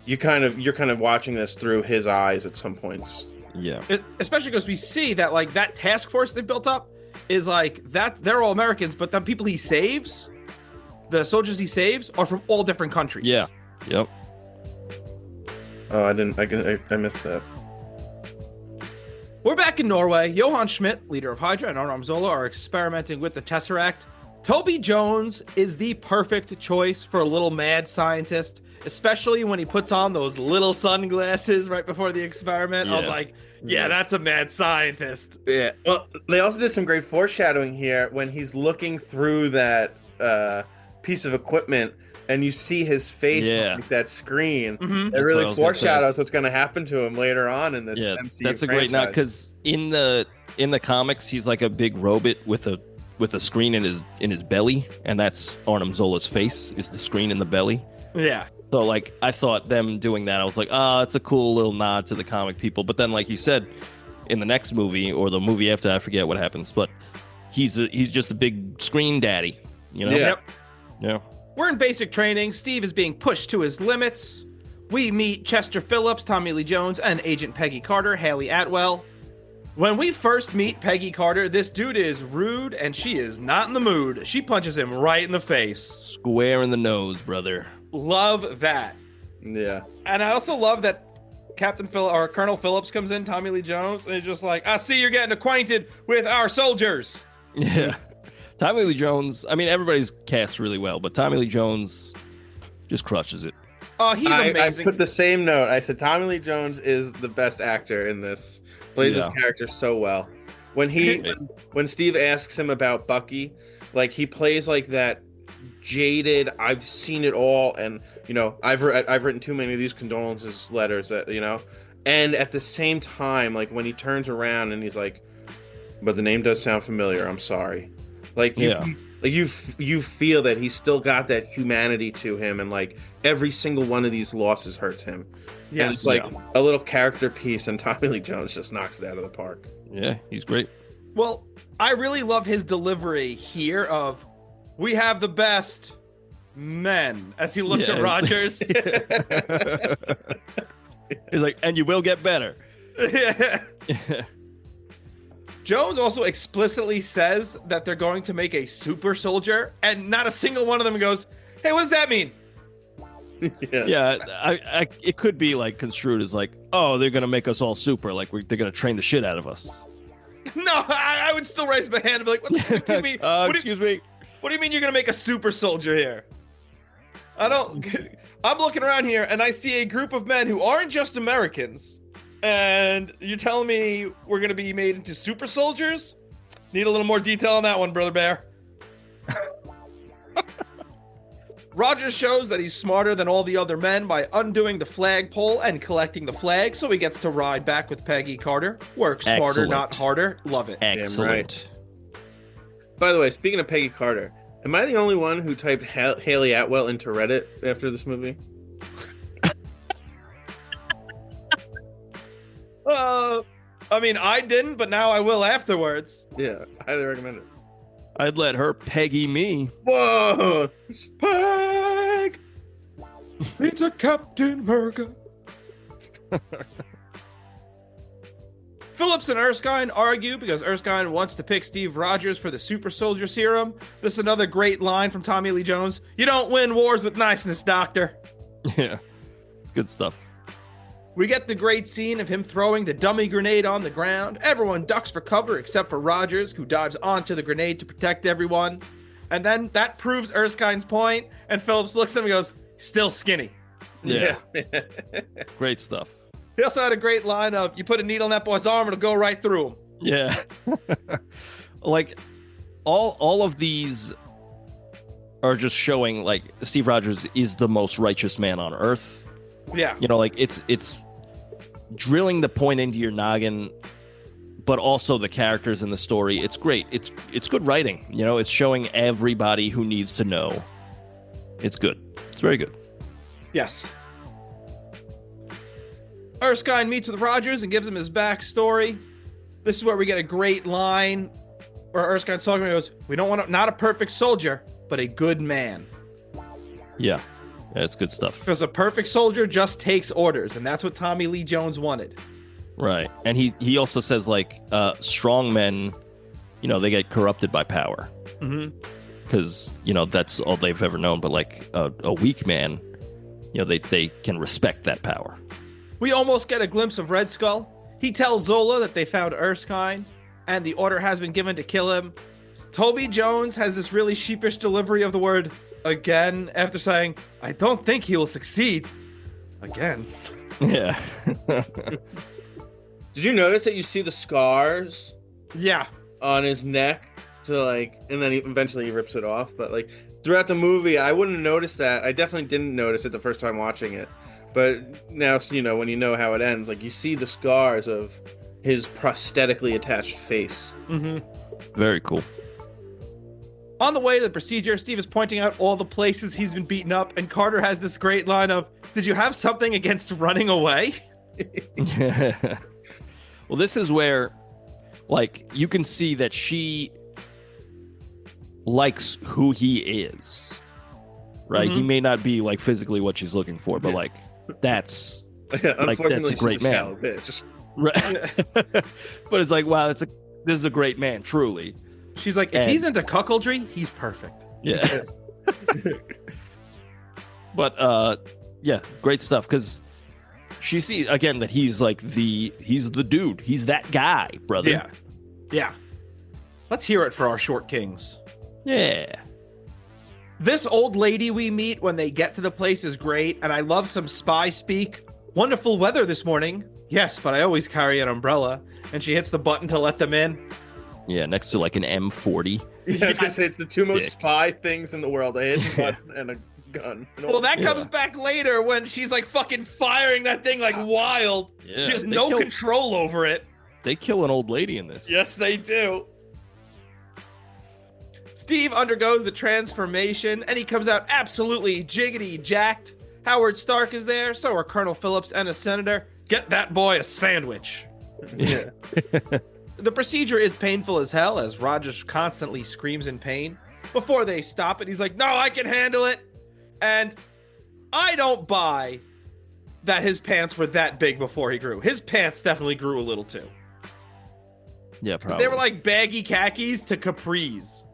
you're kind of watching this through his eyes at some points.
Yeah.
Especially because we see that, like, that task force they built up is like that they're all Americans, but the people he saves, the soldiers he saves, are from all different countries.
Yeah. Yep.
Oh, I missed that.
We're back in Norway. Johann Schmidt, leader of Hydra, and Arnim Zola are experimenting with the Tesseract. Toby Jones is the perfect choice for a little mad scientist, especially when he puts on those little sunglasses right before the experiment. I was like, yeah, that's a mad scientist.
Yeah. Well, they also did some great foreshadowing here when he's looking through that piece of equipment and you see his face on like that screen. It really foreshadows what's going to happen to him later on in this MCU
that's a great nod, because in the comics he's like a big robot with a screen in his belly, and that's Arnim Zola's face is the screen in the belly.
Yeah.
So, like, I thought them doing that, I was like, it's a cool little nod to the comic people. But then, like you said, in the next movie, or the movie after, I forget what happens, but he's just a big screen daddy, you know?
Yep.
Yeah.
We're in basic training. Steve is being pushed to his limits. We meet Chester Phillips, Tommy Lee Jones, and Agent Peggy Carter, Hayley Atwell. When we first meet Peggy Carter, this dude is rude, and she is not in the mood. She punches him right in the face.
Square in the nose, brother.
Love that.
Yeah.
And I also love that Colonel Phillips comes in, Tommy Lee Jones, and he's just like, I see you're getting acquainted with our soldiers.
Yeah. Tommy Lee Jones, I mean, everybody's cast really well, but Tommy Lee Jones just crushes it.
Oh, he's amazing.
I put the same note. I said Tommy Lee Jones is the best actor in this. Plays his character so well. When Steve asks him about Bucky, like, he plays like that jaded, I've seen it all, and, you know, I've written too many of these condolences letters, that, you know, and at the same time, like, when he turns around and he's like, but the name does sound familiar, I'm sorry. Like, you feel that he's still got that humanity to him, and, like, every single one of these losses hurts him. Yeah, it's like a little character piece, and Tommy Lee Jones just knocks it out of the park.
Yeah, he's great.
Well, I really love his delivery here of, we have the best men, as he looks at Rogers.
He's like, and you will get better.
Jones also explicitly says that they're going to make a super soldier, and not a single one of them goes, hey, what does that mean?
I it could be like construed as like, oh, they're gonna make us all super, like they're gonna train the shit out of us.
No, I would still raise my hand and be like, what the fuck do you mean?
Excuse me.
What do you mean you're gonna make a super soldier here? I'm looking around here and I see a group of men who aren't just Americans, and you're telling me we're gonna be made into super soldiers? Need a little more detail on that one, Brother Bear. Rogers shows that he's smarter than all the other men by undoing the flagpole and collecting the flag, so he gets to ride back with Peggy Carter. Work smarter, not harder. Love it.
Excellent. Right.
By the way, speaking of Peggy Carter, am I the only one who typed Hayley Atwell into Reddit after this movie?
I mean, I didn't, but now I will afterwards.
Yeah, highly recommend it.
I'd let her Peggy me.
Whoa!
Peg! It's a Captain America. Phillips and Erskine argue because Erskine wants to pick Steve Rogers for the super soldier serum. This is another great line from Tommy Lee Jones. You don't win wars with niceness, Doctor.
Yeah, it's good stuff.
We get the great scene of him throwing the dummy grenade on the ground. Everyone ducks for cover except for Rogers, who dives onto the grenade to protect everyone. And then that proves Erskine's point, and Phillips looks at him and goes, still skinny.
Yeah. Great stuff.
He also had a great line of, you put a needle in that boy's arm, it'll go right through him.
Yeah. Like, all of these are just showing like Steve Rogers is the most righteous man on earth.
Yeah.
You know, like it's drilling the point into your noggin, but also the characters in the story. It's great. It's good writing. You know, it's showing everybody who needs to know. It's good. It's very good.
Yes. Erskine meets with Rogers and gives him his backstory. This is where we get a great line where Erskine's talking. He goes, "We don't want not a perfect soldier, but a good man."
Yeah, it's good stuff.
Because a perfect soldier just takes orders, and that's what Tommy Lee Jones wanted.
Right, and he also says like strong men, you know, they get corrupted by power. Because you know that's all they've ever known. But like a weak man, you know, they can respect that power.
We almost get a glimpse of Red Skull. He tells Zola that they found Erskine, and the order has been given to kill him. Toby Jones has this really sheepish delivery of the word again after saying, "I don't think he will succeed." Again.
Yeah.
Did you notice that you see the scars
Yeah.
on his neck to like, and then eventually he rips it off? But like throughout the movie, I wouldn't notice that. I definitely didn't notice it the first time watching it. But now, you know, when you know how it ends, like you see the scars of his prosthetically attached face.
Very cool.
On the way to the procedure, Steve is pointing out all the places he's been beaten up, and Carter has this great line of, "Did you have something against running away?"
Well, this is where, like, you can see that she likes who he is, right? He may not be like physically what she's looking for, but like that's like that's a great man. Right. But it's like, wow, this is a great man, truly.
She's like, if he's into cuckoldry, he's perfect.
Yeah. But yeah, great stuff, because she sees again that he's the dude. He's that guy, brother.
Yeah. Yeah. Let's hear it for our short kings.
Yeah.
This old lady we meet when they get to the place is great, and I love some spy speak. "Wonderful weather this morning." "Yes, but I always carry an umbrella." And she hits the button to let them in.
Yeah, next to like an M40.
Yeah, I was gonna say it's the two most
Sick.
spy things in the world: a hidden button and a gun.
Well, that comes back later when she's like fucking firing that thing like wild.
Yeah,
She has
they
no control over it.
They kill an old lady in this.
Yes, they do. Steve undergoes the transformation, and he comes out absolutely jiggity jacked. Howard Stark is there, so are Colonel Phillips and a senator. Get that boy a sandwich.
Yeah.
The procedure is painful as hell, as Rogers constantly screams in pain. Before they stop it, he's like, "No, I can handle it." And I don't buy that his pants were that big before he grew. His pants definitely grew a little too.
Yeah, probably.
They were like baggy khakis to capris.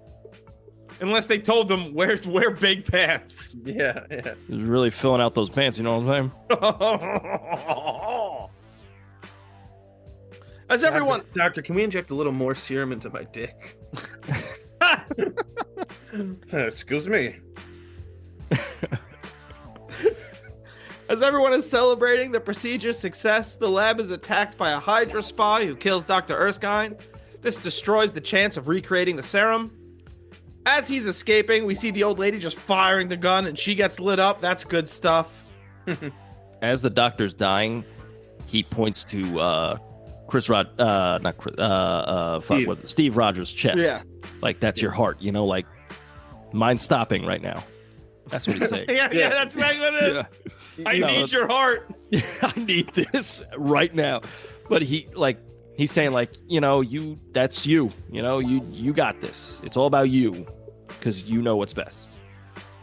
Unless they told them wear big pants.
Yeah, yeah.
He was really filling out those pants, you know what I'm saying?
As everyone...
Doctor, can we inject a little more serum into my dick? Excuse me.
As everyone is celebrating the procedure's success, the lab is attacked by a Hydra spy who kills Dr. Erskine. This destroys the chance of recreating the serum. As he's escaping, we see the old lady just firing the gun, and she gets lit up. That's good stuff.
As the doctor's dying, he points to Steve Rogers' chest.
Yeah.
Like, that's your heart, you know, like, mine's stopping right now. That's what he's saying.
yeah, that's like what it is.
Yeah.
I need your heart.
I need this right now. But he's saying, like, you know, that's you. You know, you got this. It's all about you, because you know what's best.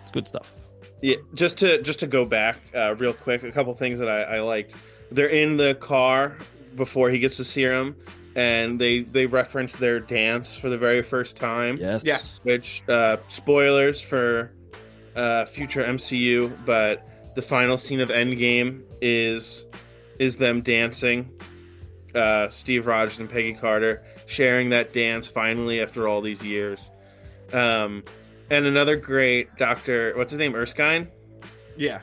It's good stuff.
Yeah, just to go back real quick, a couple things that I liked. They're in the car before he gets the serum, and they reference their dance for the very first time.
Yes.
Which spoilers for future MCU, but the final scene of Endgame is them dancing. Steve Rogers and Peggy Carter sharing that dance finally after all these years. And another great Dr. What's his name? Erskine?
Yeah.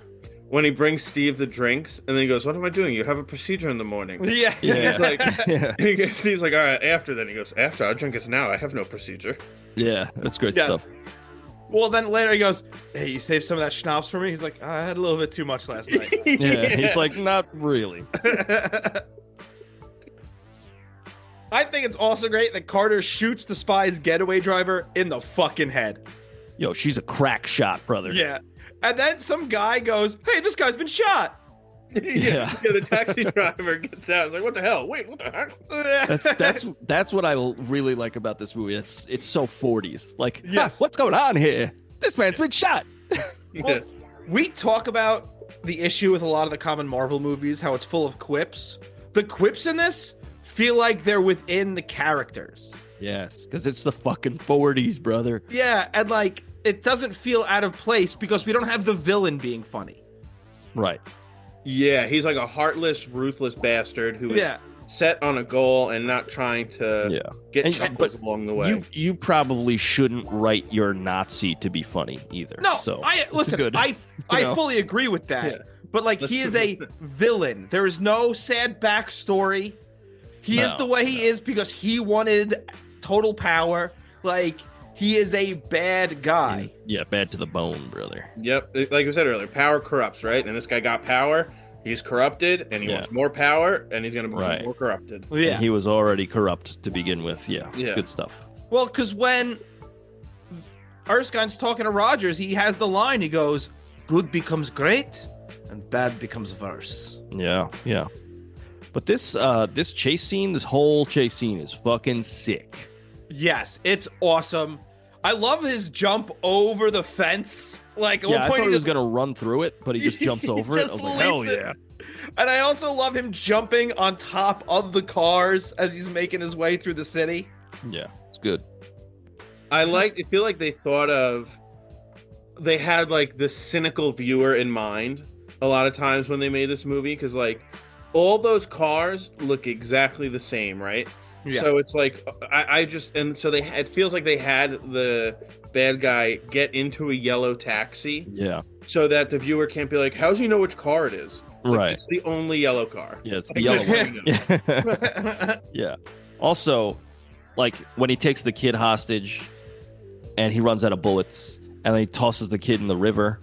When he brings Steve the drinks, and then he goes, "What am I doing? You have a procedure in the morning."
Yeah.
He's like, and Steve's like, "All right, after." Then he goes, "After, I'll drink it now. I have no procedure."
Yeah, that's great
Yeah.
stuff.
Well, then later he goes, "Hey, you saved some of that schnapps for me?" He's like, "I had a little bit too much last night."
Yeah, he's like, not really.
I think it's also great that Carter shoots the spy's getaway driver in the fucking head.
Yo, she's a crack shot, brother.
Yeah. And then some guy goes, "Hey, this guy's been shot."
Yeah.
The taxi driver gets out. He's like, what the hell? Wait, what the heck?
That's what I really like about this movie. It's so 40s. Like,
Yes.
what's going on here? This man's been shot.
Well, we talk about the issue with a lot of the common Marvel movies, how it's full of quips. The quips in this feel like they're within the characters.
Yes, because it's the fucking 40s, brother.
Yeah, and like it doesn't feel out of place because we don't have the villain being funny.
Right.
Yeah, he's like a heartless, ruthless bastard who is set on a goal and not trying to get chuckles along the way.
You probably shouldn't write your Nazi to be funny either.
No,
so
I fully agree with that. Yeah. But like he is a villain. There is no sad backstory. He is the way he is because he wanted total power. Like he is a bad guy.
Bad to the bone, brother.
Yep, like we said earlier, power corrupts, right? And this guy got power. He's corrupted, and he wants more power, and he's going to become more corrupted.
Yeah, and he was already corrupt to begin with. Yeah, it's good stuff.
Well, because when Erskine's talking to Rogers, he has the line. He goes, "Good becomes great, and bad becomes worse."
Yeah. But this chase scene, this whole chase scene is fucking sick.
Yes, it's awesome. I love his jump over the fence. Like, at one
I
point
thought he was gonna run through it, but he just jumps over it. I was like, hell yeah!
And I also love him jumping on top of the cars as he's making his way through the city.
Yeah, it's good.
I feel like they had like the cynical viewer in mind a lot of times when they made this movie, because like all those cars look exactly the same, right? Yeah. So it's like it feels like they had the bad guy get into a yellow taxi.
Yeah.
So that the viewer can't be like, how's he know which car it is? It's
right.
Like, it's the only yellow car.
Yeah, it's the yellow one. Yeah. Also, like when he takes the kid hostage and he runs out of bullets and then he tosses the kid in the river.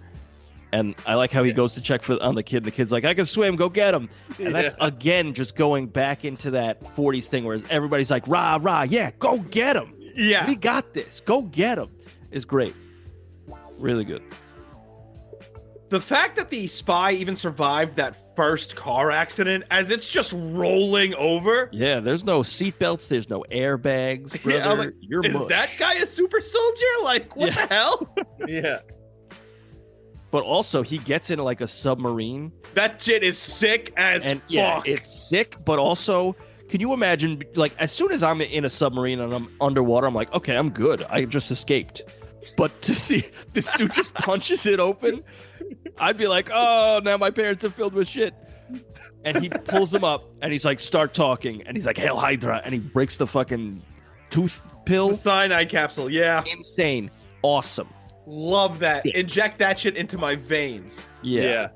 And I like how he goes to check on the kid. The kid's like, "I can swim, go get him." And that's, again, just going back into that 40s thing where everybody's like, rah, yeah, go get him.
Yeah.
We got this. Go get him. Is great. Really good.
The fact that the spy even survived that first car accident as it's just rolling over.
Yeah, there's no seatbelts. There's no airbags, brother.
Yeah, like,
You're
is
mush.
that guy a super soldier? Like, what the hell?
Yeah.
But also, he gets into like a submarine.
That shit is sick as fuck.
Yeah, it's sick, but also, can you imagine, like, as soon as I'm in a submarine and I'm underwater, I'm like, okay, I'm good. I just escaped. But to see this dude just punches it open, I'd be like, oh, now my parents are filled with shit. And he pulls them up, and he's like, start talking. And he's like, Hail Hydra. And he breaks the fucking tooth pill.
The cyanide capsule, yeah.
Insane. Awesome.
Love that.
Yeah.
Inject that shit into my veins.
Yeah.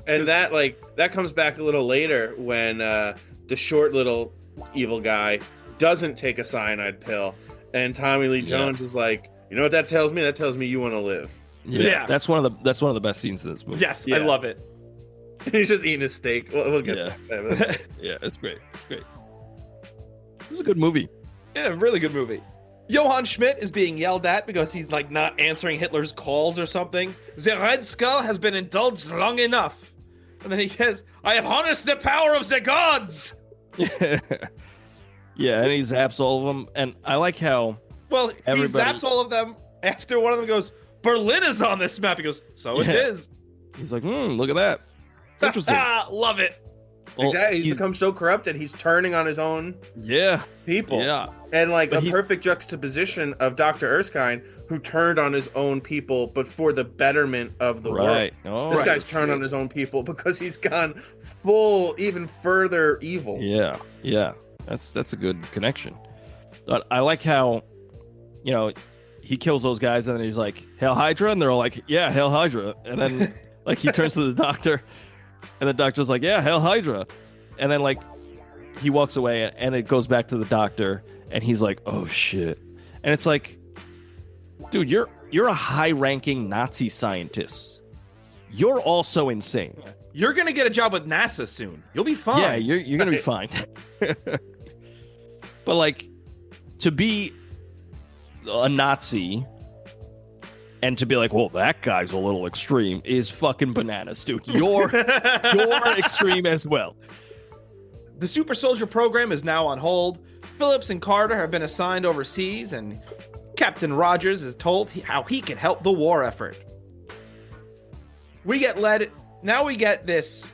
And that comes back a little later when the short little evil guy doesn't take a cyanide pill, and Tommy Lee Jones is like, you know what that tells me? That tells me you want to live.
Yeah. That's one of the best scenes in this movie.
Yes, I love it.
And he's just eating a steak. We'll get that.
Yeah, it's great. It's great. It was a good movie.
Yeah, really good movie. Johann Schmidt is being yelled at because he's like not answering Hitler's calls or something. The Red Skull has been indulged long enough. And then he says, I have harnessed the power of the gods.
Yeah, and he zaps all of them. And I like how
he zaps all of them after one of them goes, Berlin is on this map. He goes, so it is.
He's like, look at that. Interesting.
Love it.
Well, exactly. He's become so corrupted, he's turning on his own people.
Yeah.
And like perfect juxtaposition of Dr. Erskine, who turned on his own people, but for the betterment of the world. This guy's turned on his own people because he's gone full, even further evil.
Yeah. That's a good connection. But I like how, he kills those guys and then he's like, Hail Hydra? And they're all like, yeah, Hail Hydra. And then like he turns to the doctor and the doctor's like, yeah, Hail Hydra. And then like he walks away and it goes back to the doctor and he's like, oh shit. And it's like, dude, you're you're a high-ranking Nazi scientist. You're also insane.
You're gonna get a job with NASA soon. You'll be fine.
Yeah, you're gonna be fine. But like, to be a Nazi and to be like, well, that guy's a little extreme is fucking bananas, dude. You're extreme as well.
The super soldier program is now on hold. Phillips and Carter have been assigned overseas, and Captain Rogers is told how he can help the war effort. Now we get this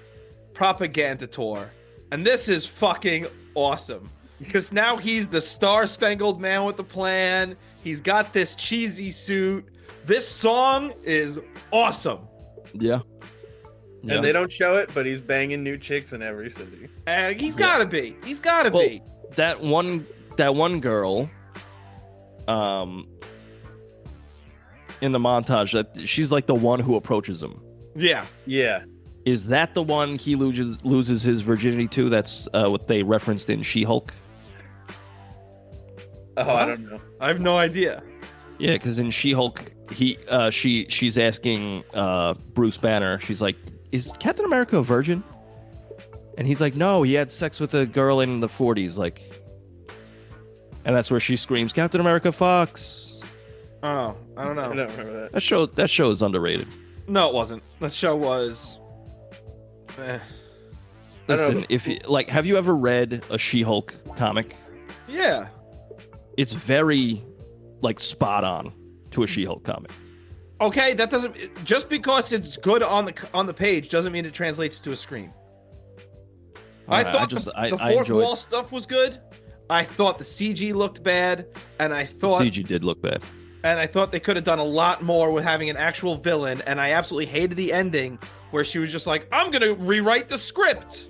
propaganda tour, and this is fucking awesome. Because now he's the star-spangled man with the plan. He's got this cheesy suit. This song is awesome.
Yeah.
And they don't show it, but he's banging new chicks in every city.
He's gotta be. He's gotta be.
That one girl, in the montage, that she's like the one who approaches him.
Yeah.
Yeah.
Is that the one he loses his virginity to? That's what they referenced in She-Hulk.
Oh, I don't know.
I have no idea.
Yeah, because in She-Hulk, she's asking Bruce Banner. She's like, "Is Captain America a virgin?" And he's like, "No, he had sex with a girl in the 40s." Like, and that's where she screams, "Captain America fucks."
Oh, I don't know.
I don't remember that.
That show is underrated.
No, it wasn't. That show was.
Listen, if you, like, have you ever read a She-Hulk comic?
Yeah.
It's very, like, spot on to a She-Hulk comic.
Okay, that doesn't just because it's good on the page doesn't mean it translates to a screen. I thought the fourth wall stuff was good. I thought the CG looked bad, and I thought
the CG did look bad.
And I thought they could have done a lot more with having an actual villain, and I absolutely hated the ending where she was just like, "I'm gonna rewrite the script."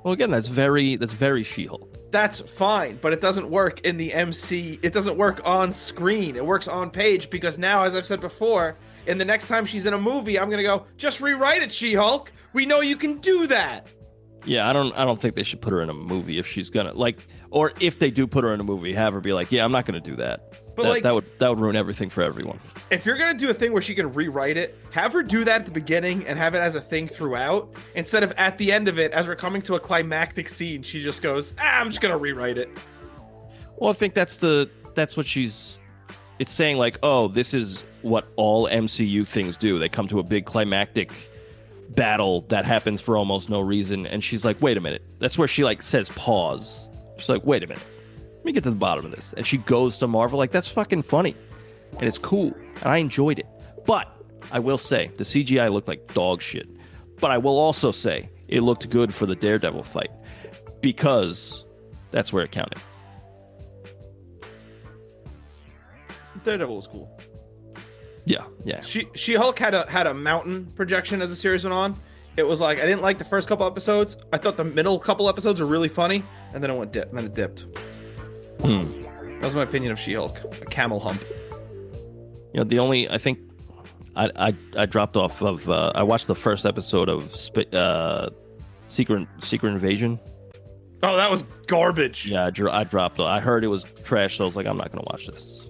Well, again, that's very She-Hulk.
That's fine, but it doesn't work in the MC. It doesn't work on screen. It works on page because now, as I've said before, in the next time she's in a movie, I'm gonna go, "Just rewrite it, She-Hulk. We know you can do that."
Yeah, I don't think they should put her in a movie if she's gonna, like, or if they do put her in a movie, have her be like, "Yeah, I'm not gonna do that." But that would ruin everything for everyone.
If you're gonna do a thing where she can rewrite it, have her do that at the beginning and have it as a thing throughout, instead of at the end of it, as we're coming to a climactic scene, she just goes, "I'm just gonna rewrite it."
Well, I think that's what it's saying, like, oh, this is what all MCU things do. They come to a big climactic battle that happens for almost no reason, and she's like, wait a minute. That's where she, like, says pause. She's like, wait a minute. Let me get to the bottom of this. And she goes to Marvel, like, that's fucking funny. And it's cool. And I enjoyed it. But I will say, the CGI looked like dog shit. But I will also say, it looked good for the Daredevil fight. Because that's where it counted.
Daredevil was cool.
Yeah.
She-Hulk had a mountain projection as the series went on. It was like, I didn't like the first couple episodes. I thought the middle couple episodes were really funny. And then it dipped. That was my opinion of She-Hulk. A camel hump.
You know, I think I dropped off of I watched the first episode of Secret Invasion.
Oh, that was garbage.
Yeah, I dropped. I heard it was trash, so I was like, I'm not gonna watch this.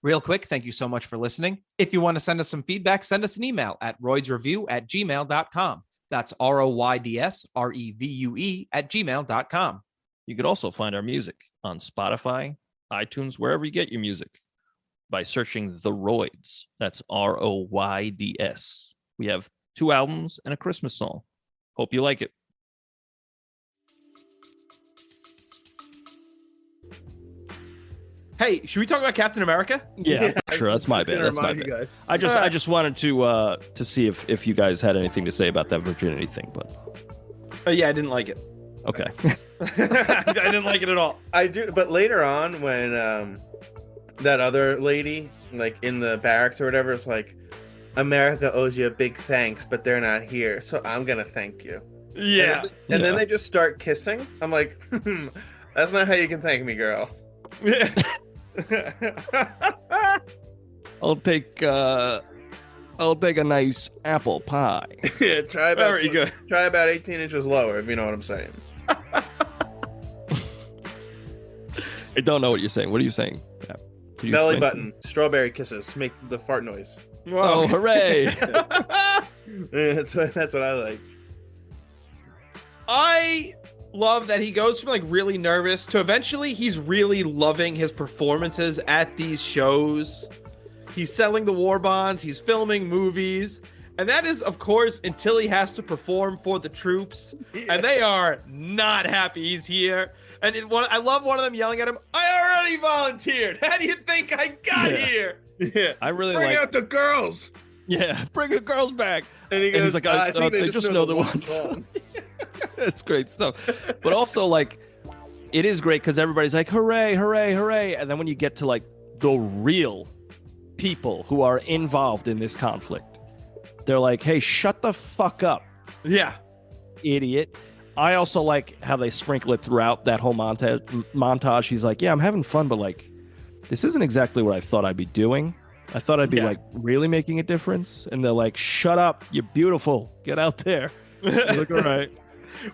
Real quick, thank you so much for listening. If you want to send us some feedback, send us an email at roydsreview@gmail.com. That's ROYDSREVUE@gmail.com.
You could also find our music on Spotify, iTunes, wherever you get your music, by searching The Royds. That's ROYDS. We have 2 albums and a Christmas song. Hope you like it.
Hey, should we talk about Captain America?
Yeah, sure. That's my bad. That's my bad. I just wanted to see if you guys had anything to say about that virginity thing, but
yeah, I didn't like it.
Okay.
I didn't like it at all.
I do, but later on when that other lady, like in the barracks or whatever, is like, America owes you a big thanks, but they're not here, so I'm gonna thank you.
Yeah.
And then they just start kissing. I'm like, that's not how you can thank me, girl.
I'll take a nice apple pie.
Yeah, try about
18
inches lower, if you know what I'm saying.
I don't know what you're saying. What are you saying? Yeah. Could you
Belly
explain?
button, strawberry kisses, make the fart noise.
Oh, hooray!
That's what I like.
I love that he goes from like really nervous to eventually he's really loving his performances at these shows. He's selling the war bonds, he's filming movies, and that is, of course, until he has to perform for the troops, and they are not happy he's here. And I love one of them yelling at him, "I already volunteered. How do you think I got here?"
Yeah,
I really
bring
like.
out the girls.
Yeah, bring the girls back.
And he goes,
he's like,
I think
they just know the ones.
song.
It's great stuff. But also, like, it is great because everybody's like, hooray, hooray, hooray. And then when you get to, like, the real people who are involved in this conflict, they're like, hey, shut the fuck up,
Yeah.
idiot. I also like how they sprinkle it throughout that whole montage. He's like, yeah, I'm having fun, but, like, this isn't exactly what I thought I'd be doing. I thought I'd be, like, really making a difference. And they're like, shut up. You're beautiful. Get out there. You're like, all right.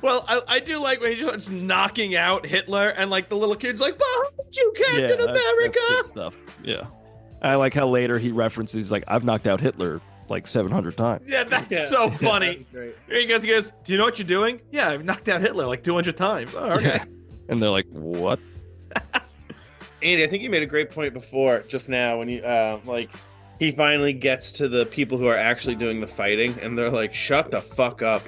Well, I do like when he just starts knocking out Hitler and like the little kid's like, behind you, Captain America.
That's good stuff. Yeah. I like how later he references, like, I've knocked out Hitler like 700 times.
Yeah, that's so funny.
Great.
He goes, do you know what you're doing? Yeah, I've knocked out Hitler like 200 times. Oh, okay.
Yeah. And they're like, what?
Andy, I think you made a great point before, just now, when you like he finally gets to the people who are actually doing the fighting, and they're like, "Shut the fuck up!"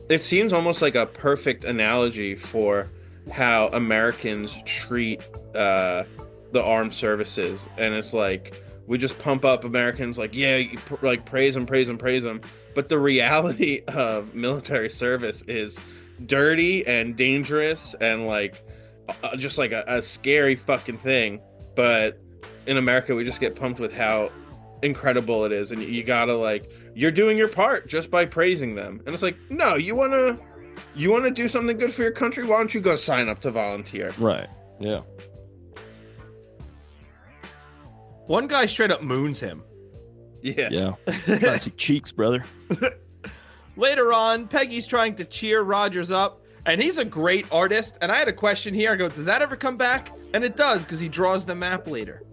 It seems almost like a perfect analogy for how Americans treat the armed services, and it's like we just pump up Americans, like, yeah, like praise them, praise them, praise them, but the reality of military service is dirty and dangerous and like. Just like a scary fucking thing, but in America we just get pumped with how incredible it is, and you gotta like, you're doing your part just by praising them, and it's like, no, you wanna do something good for your country, why don't you go sign up to volunteer?
Right. Yeah.
One guy straight up moons him.
Yeah. Classic cheeks, brother.
Later on, Peggy's trying to cheer Rogers up, and he's a great artist. And I had a question here. I go, does that ever come back? And it does, because he draws the map later.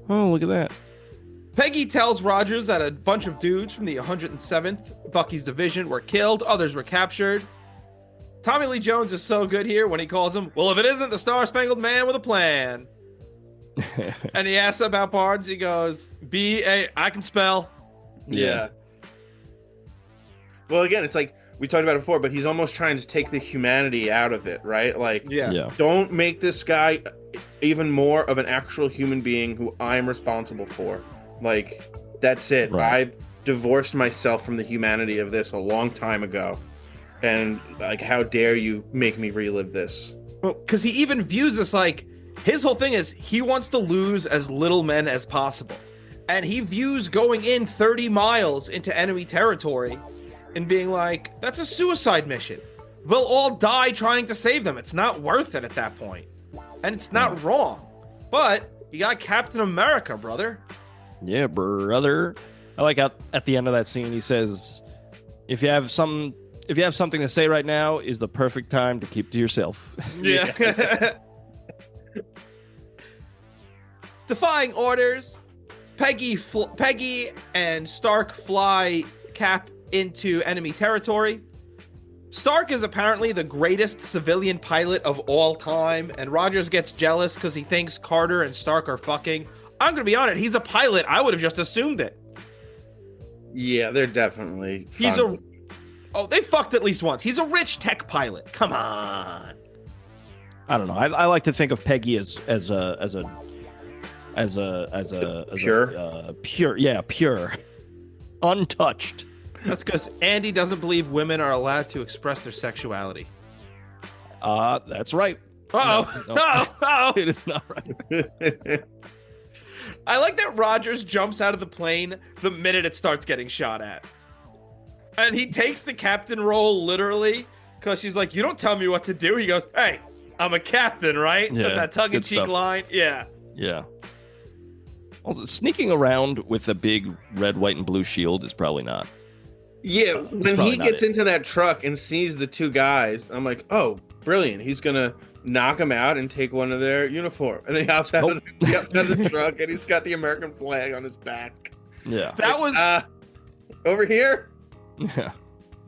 Oh, look at that.
Peggy tells Rogers that a bunch of dudes from the 107th Bucky's division were killed, others were captured. Tommy Lee Jones is so good here when he calls him, well, if it isn't the Star-Spangled Man with a plan. And he asks about Barnes. He goes, B-A, I can spell.
Yeah. Well, again, it's like we talked about it before, but he's almost trying to take the humanity out of it, right? Like,
Yeah.
don't make this guy even more of an actual human being who I'm responsible for. Like, that's it.
Right.
I've divorced myself from the humanity of this a long time ago. And, like, how dare you make me relive this?
Well, because he even views this like, his whole thing is he wants to lose as little men as possible. And he views going in 30 miles into enemy territory and being like, that's a suicide mission. We'll all die trying to save them. It's not worth it at that point. And it's not wrong. But you got Captain America, brother.
Yeah, brother. I like how at the end of that scene he says, if you have something to say right now, is the perfect time to keep to yourself.
Yeah. Defying orders, Peggy and Stark fly Cap into enemy territory. Stark is apparently the greatest civilian pilot of all time, and Rogers gets jealous because he thinks Carter and Stark are fucking. I'm gonna be honest, he's a pilot. I would have just assumed it.
Yeah, they're definitely fun.
They fucked at least once. He's a rich tech pilot. Come on.
I don't know. I like to think of Peggy as pure, untouched.
That's because Andy doesn't believe women are allowed to express their sexuality.
That's right.
Uh-oh.
No.
Uh-oh.
It is not right.
I like that Rogers jumps out of the plane the minute it starts getting shot at. And he takes the captain role literally because she's like, you don't tell me what to do. He goes, hey, I'm a captain, right?
Yeah,
that tongue-in-cheek
good stuff.
line. Yeah.
Yeah. Also, sneaking around with a big red, white, and blue shield is probably not.
Yeah, when
probably
he
not
gets
it.
into that truck and sees the two guys, I'm like, oh, brilliant. He's going to knock him out and take one of their uniform. And then he hops out, of the truck, and he's got the American flag on his back.
Yeah.
That was
over here.
Yeah.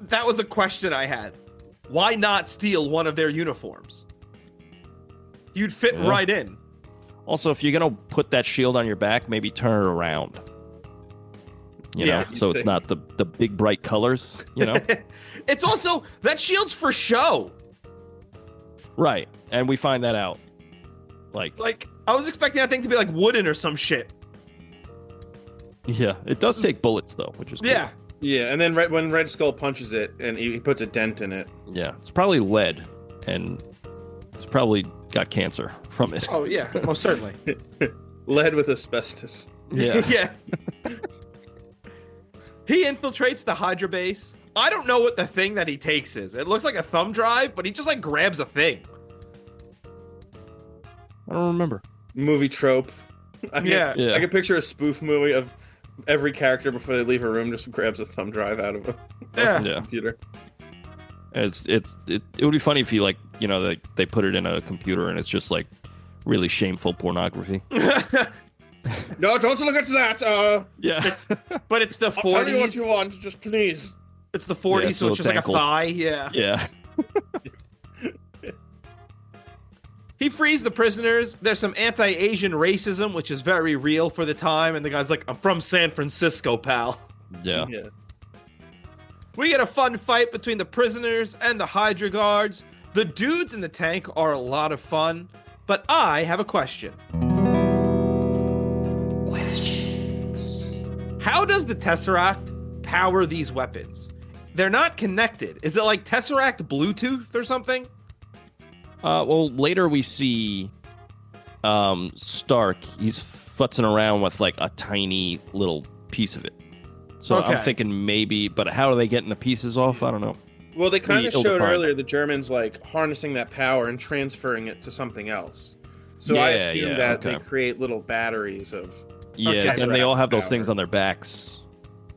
that was a question I had. Why not steal one of their uniforms? You'd fit right in.
Also, if you're gonna put that shield on your back, maybe turn it around. You know, so it's not the big bright colors. You know,
It's also that shield's for show.
right? And we find that out.
Like I was expecting that thing to be like wooden or some shit.
Yeah, it does take bullets though, which is cool.
Yeah.
Yeah, and then when Red Skull punches it, and he puts a dent in it.
Yeah, it's probably lead, and it's probably got cancer from it.
Oh yeah, most certainly.
Lead with asbestos.
Yeah.
Yeah. He infiltrates the Hydra base. I don't know what the thing that he takes is. It looks like a thumb drive, but he just like grabs a thing.
I don't remember.
Movie trope. I can picture a spoof movie of every character before they leave a room just grabs a thumb drive out of a computer.
It would be funny if you they put it in a computer and it's just like really shameful pornography.
No, don't look at that.
Yeah,
But it's the 40s.
I'll tell you what you want, just please.
It's the 40s,
Yeah,
so it's just like
ankles.
a thigh. Yeah.
yeah.
He frees the prisoners. There's some anti-Asian racism, which is very real for the time. And the guy's like, I'm from San Francisco, pal.
Yeah.
We get a fun fight between the prisoners and the Hydra guards. The dudes in the tank are a lot of fun. But I have a question. How does the Tesseract power these weapons? They're not connected. Is it like Tesseract Bluetooth or something?
Well, later we see Stark. He's futzing around with like a tiny little piece of it. So I'm thinking maybe, but how are they getting the pieces off? I don't know.
Well, they kind of showed
ill-defined.
earlier the Germans like harnessing that power and transferring it to something else. So I assume that they create little batteries of.
Yeah, and they all have those things on their backs.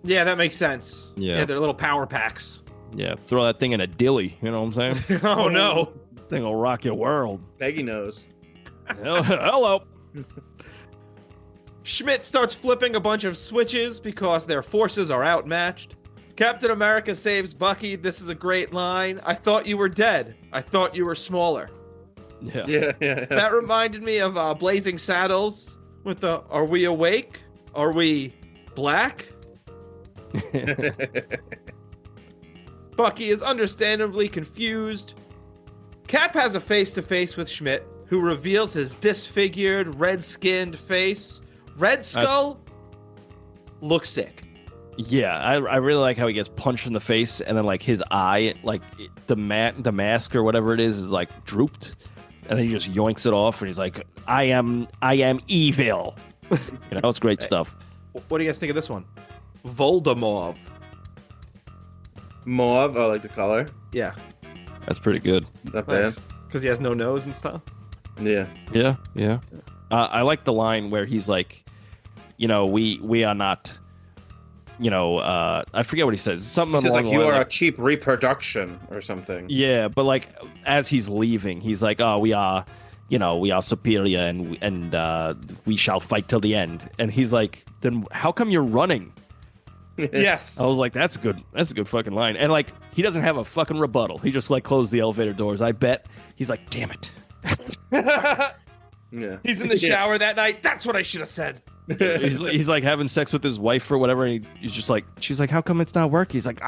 Yeah, that makes sense.
Yeah.
They're little power packs.
Yeah, throw that thing in a dilly. You know what I'm saying?
Oh, no.
Thing will rock your world.
Peggy knows.
Hello.
Schmidt starts flipping a bunch of switches because their forces are outmatched. Captain America saves Bucky. This is a great line. I thought you were dead. I thought you were smaller.
Yeah.
That reminded me of Blazing Saddles with the, are we awake? Are we black? Bucky is understandably confused. Cap has a face-to-face with Schmidt, who reveals his disfigured, red-skinned face. Red Skull looks sick.
Yeah, I really like how he gets punched in the face, and then like his eye, like the mask or whatever it is like drooped, and then he just yoinks it off, and he's like, "I am evil." You know, it's great stuff.
What do you guys think of this one? Voldemort.
Mauve, I like the color.
Yeah.
That's pretty good.
Not bad.
Because he has no nose and stuff.
Yeah.
Yeah. I like the line where he's like, you know, we are not, you know, I forget what he says. Something along the line.
You are a cheap reproduction or something.
Yeah, but like as he's leaving, he's like, oh, we are superior and we shall fight till the end. And he's like, then how come you're running?
Yes.
I was like, that's good. That's a good fucking line. And like, he doesn't have a fucking rebuttal. He just like closed the elevator doors. I bet he's like, damn it.
Yeah.
He's in the shower that night. That's what I should have said.
he's like having sex with his wife or whatever. And he's just like, she's like, how come it's not working? He's like,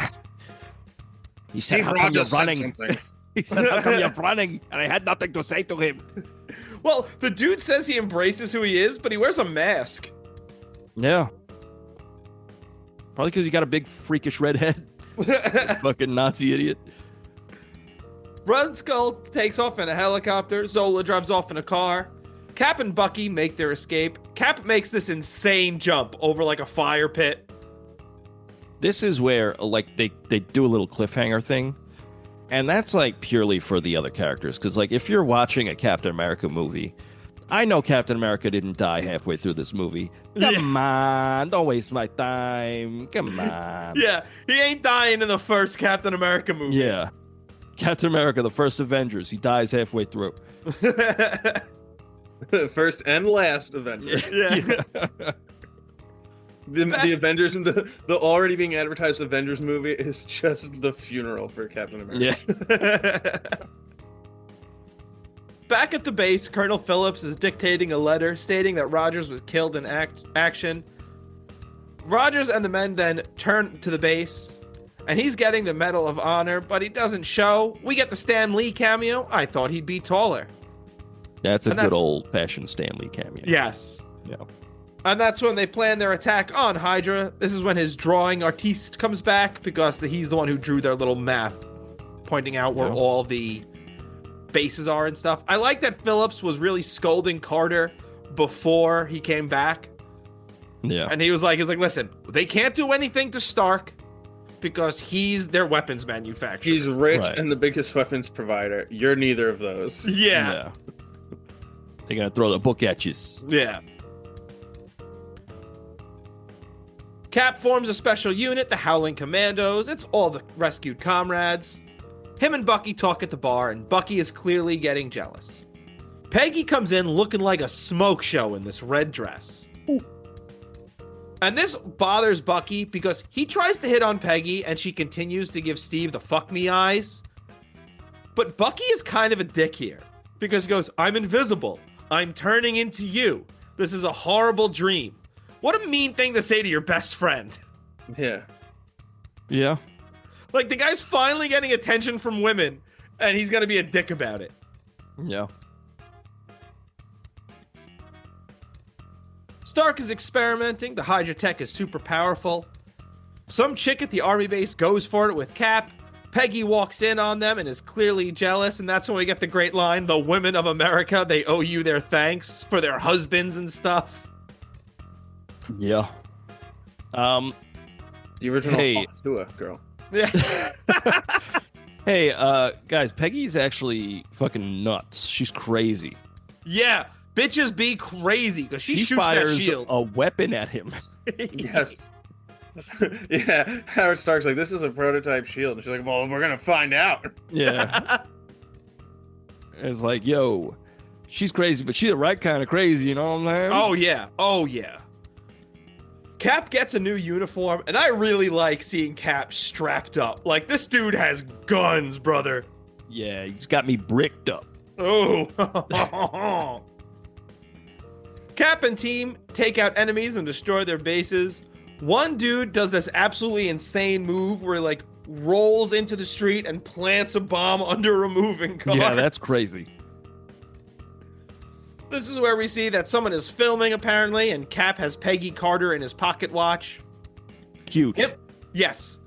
he said, how come you're running? He said, how come you're running? And I had nothing to say to him.
Well, the dude says he embraces who he is, but he wears a mask.
Yeah. Probably because he got a big freakish red head. Fucking Nazi idiot.
Red Skull takes off in a helicopter. Zola drives off in a car. Cap and Bucky make their escape. Cap makes this insane jump over like a fire pit.
This is where like they do a little cliffhanger thing. And that's like purely for the other characters. Because like if you're watching a Captain America movie, I know Captain America didn't die halfway through this movie. Come on, don't waste my time. Come on.
Yeah, he ain't dying in the first Captain America movie.
Yeah. Captain America, the First Avengers. He dies halfway through.
First and last Avenger.
Yeah.
The Avengers, the already being advertised Avengers movie is just the funeral for Captain America.
Yeah.
Back at the base, Colonel Phillips is dictating a letter stating that Rogers was killed in action. Rogers and the men then turn to the base, and he's getting the Medal of Honor, but he doesn't show. We get the Stan Lee cameo. I thought he'd be taller.
That's a good old-fashioned Stan Lee cameo.
Yes.
Yeah.
And that's when they plan their attack on Hydra. This is when his drawing artiste comes back, because he's the one who drew their little map pointing out where all the bases are and stuff. I like that Phillips was really scolding Carter before he came back.
Yeah.
And he was like, listen, they can't do anything to Stark because he's their weapons manufacturer.
He's rich and the biggest weapons provider. You're neither of those.
Yeah.
They're going to throw the book at you.
Yeah. Cap forms a special unit, the Howling Commandos. It's all the rescued comrades. Him and Bucky talk at the bar, and Bucky is clearly getting jealous. Peggy comes in looking like a smoke show in this red dress. Ooh. And this bothers Bucky because he tries to hit on Peggy, and she continues to give Steve the fuck me eyes. But Bucky is kind of a dick here, because he goes, I'm invisible. I'm turning into you. This is a horrible dream. What a mean thing to say to your best friend.
Yeah.
Yeah.
Like, the guy's finally getting attention from women, and he's going to be a dick about it.
Yeah.
Stark is experimenting. The Hydra tech is super powerful. Some chick at the army base goes for it with Cap. Peggy walks in on them and is clearly jealous, and that's when we get the great line, the women of America, they owe you their thanks for their husbands and stuff.
Yeah.
The original girl.
Yeah.
Hey, guys, Peggy's actually fucking nuts. She's crazy.
Yeah, bitches be crazy because she shoots
fires
that shield.
A weapon at him.
Yes. Yeah, Howard Stark's like, this is a prototype shield. And she's like, well, we're gonna find out.
Yeah. It's like, yo, she's crazy, but she's the right kind of crazy, you know what I'm saying?
Oh, yeah. Oh, yeah. Cap gets a new uniform, and I really like seeing Cap strapped up. Like, this dude has guns, brother.
Yeah, he's got me bricked up.
Oh. Cap and team take out enemies and destroy their bases. One dude does this absolutely insane move where he, like, rolls into the street and plants a bomb under a moving car.
Yeah, that's crazy.
This is where we see that someone is filming, apparently, and Cap has Peggy Carter in his pocket watch.
Cute.
Yes.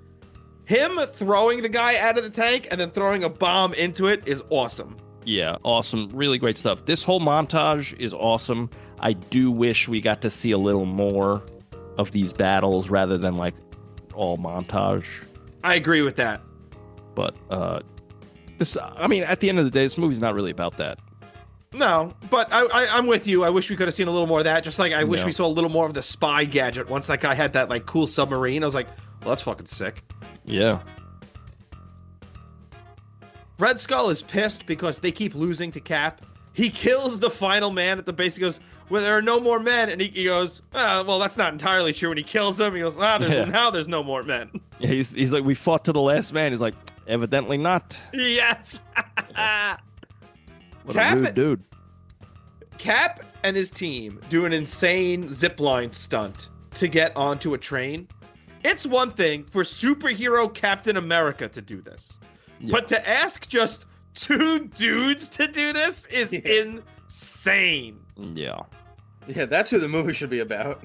Him throwing the guy out of the tank and then throwing a bomb into it is awesome.
Yeah, awesome. Really great stuff. This whole montage is awesome. I do wish we got to see a little more of these battles rather than, like, all montage.
I agree with that.
But, this, I mean, at the end of the day, this movie's not really about that.
No, but I'm with you. I wish we could have seen a little more of that. Just like I wish we saw a little more of the spy gadget once that guy had that, like, cool submarine. I was like, well, that's fucking sick.
Yeah.
Red Skull is pissed because they keep losing to Cap. He kills the final man at the base. He goes, well, there are no more men. And he goes, well, that's not entirely true. And he kills him. He goes, now there's no more men.
Yeah, he's like, we fought to the last man. He's like, evidently not.
Yes.
What a rude dude.
Cap and his team do an insane zipline stunt to get onto a train. It's one thing for superhero Captain America to do this. Yeah. But to ask just two dudes to do this is insane.
Yeah.
Yeah, that's who the movie should be about.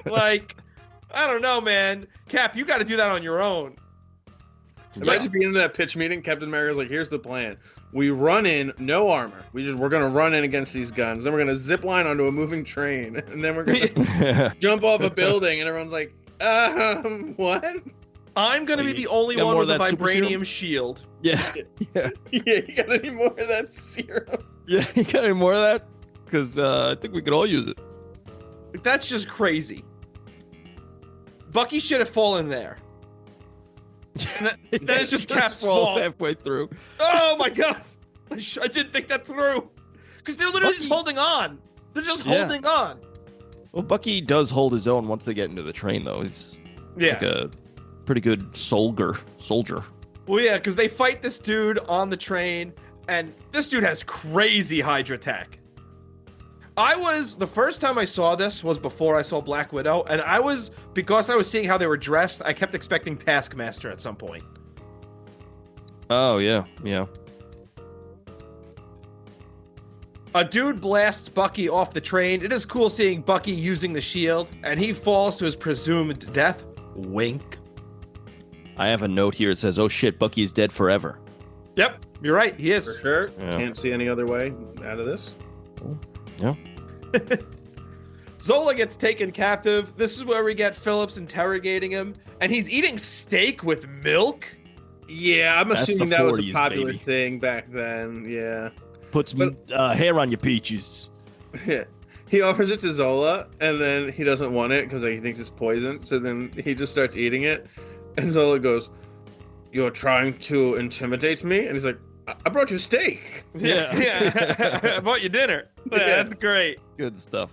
Like, I don't know, man. Cap, you got to do that on your own.
Imagine being in that pitch meeting. Captain America's like, here's the plan. We run in, no armor. We're going to run in against these guns. Then we're going to zip line onto a moving train. And then we're going to jump off a building. And everyone's like, what?
I'm going to be the only one with a vibranium shield.
Yeah.
Yeah, you got any more of that serum?
Yeah, you got any more of that? Because I think we could all use it.
That's just crazy. Bucky should have fallen there. then it's just Cap's
falls
fault.
halfway through.
Oh my god! I didn't think that through. Because they're literally just holding on. They're just holding on.
Well, Bucky does hold his own once they get into the train, though. He's like a pretty good soldier.
Well, yeah, because they fight this dude on the train, and this dude has crazy Hydra tech. The first time I saw this was before I saw Black Widow, and because I was seeing how they were dressed, I kept expecting Taskmaster at some point.
Oh, yeah.
A dude blasts Bucky off the train. It is cool seeing Bucky using the shield, and he falls to his presumed death. Wink.
I have a note here. It says, oh shit, Bucky's dead forever.
Yep, you're right. He is.
For sure.
Yeah.
Can't see any other way out of this.
Yeah.
Zola gets taken captive. This is where we get Phillips interrogating him, and he's eating steak with milk.
Yeah, I'm
That's
assuming
the
that was a
40s,
popular
baby.
thing back then. Yeah.
Put some hair on your peaches.
Yeah. He offers it to Zola, and then he doesn't want it because he thinks it's poison. So then he just starts eating it, and Zola goes, "You're trying to intimidate me?" And he's like, "I brought you steak."
Yeah. I bought you dinner. Yeah, that's great.
Good stuff.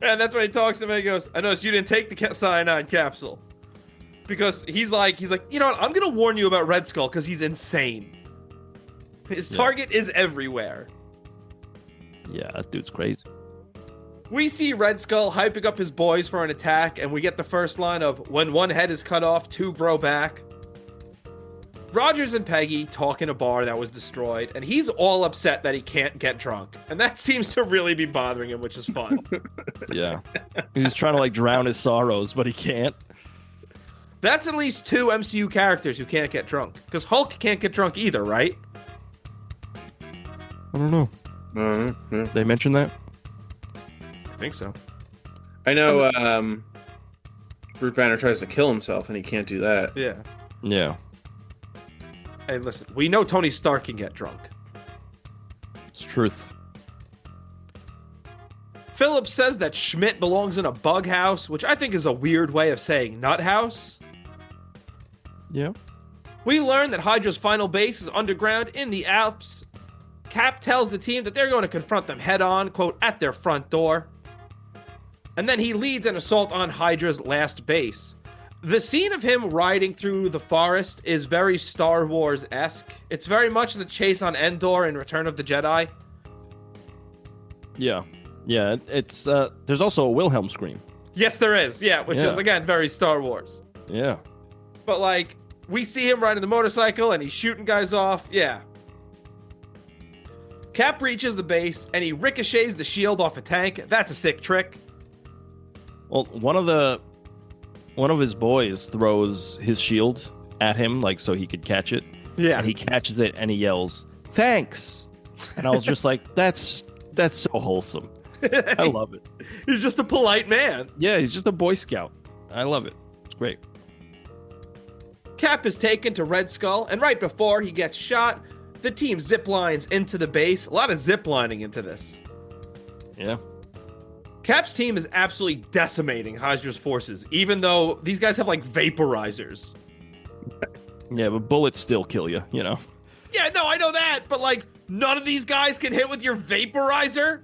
And that's when he talks to him and he goes, I noticed you didn't take the cyanide capsule. Because he's like, you know what? I'm going to warn you about Red Skull because he's insane. His target is everywhere.
Yeah, that dude's crazy.
We see Red Skull hyping up his boys for an attack, and we get the first line of, when one head is cut off, two grow back. Rogers and Peggy talk in a bar that was destroyed, and he's all upset that he can't get drunk. And that seems to really be bothering him, which is fun.
Yeah. He's trying to drown his sorrows, but he can't.
That's at least two MCU characters who can't get drunk. Because Hulk can't get drunk either, right?
I don't know.
Yeah.
They mentioned that?
I think so.
I know Bruce Banner tries to kill himself, and he can't do that.
Yeah.
Yeah.
Hey, listen, we know Tony Stark can get drunk.
It's truth.
Phillips says that Schmidt belongs in a bug house, which I think is a weird way of saying nut house.
Yeah.
We learn that Hydra's final base is underground in the Alps. Cap tells the team that they're going to confront them head-on, quote, at their front door. And then he leads an assault on Hydra's last base. The scene of him riding through the forest is very Star Wars-esque. It's very much the chase on Endor in Return of the Jedi.
Yeah. Yeah, it's there's also a Wilhelm scream.
Yes, there is. Yeah, which is, again, very Star Wars.
Yeah.
But, we see him riding the motorcycle, and he's shooting guys off. Yeah. Cap reaches the base, and he ricochets the shield off a tank. That's a sick trick.
Well, one of his boys throws his shield at him, so he could catch it.
Yeah.
And he catches it, and he yells, "Thanks!" And I was just like, that's so wholesome. I love it.
He's just a polite man.
Yeah, he's just a Boy Scout. I love it. It's great.
Cap is taken to Red Skull, and right before he gets shot, the team ziplines into the base. A lot of ziplining into this.
Yeah.
Cap's team is absolutely decimating Hydra's forces, even though these guys have, vaporizers.
Yeah, but bullets still kill you, you know?
Yeah, no, I know that, but, none of these guys can hit with your vaporizer?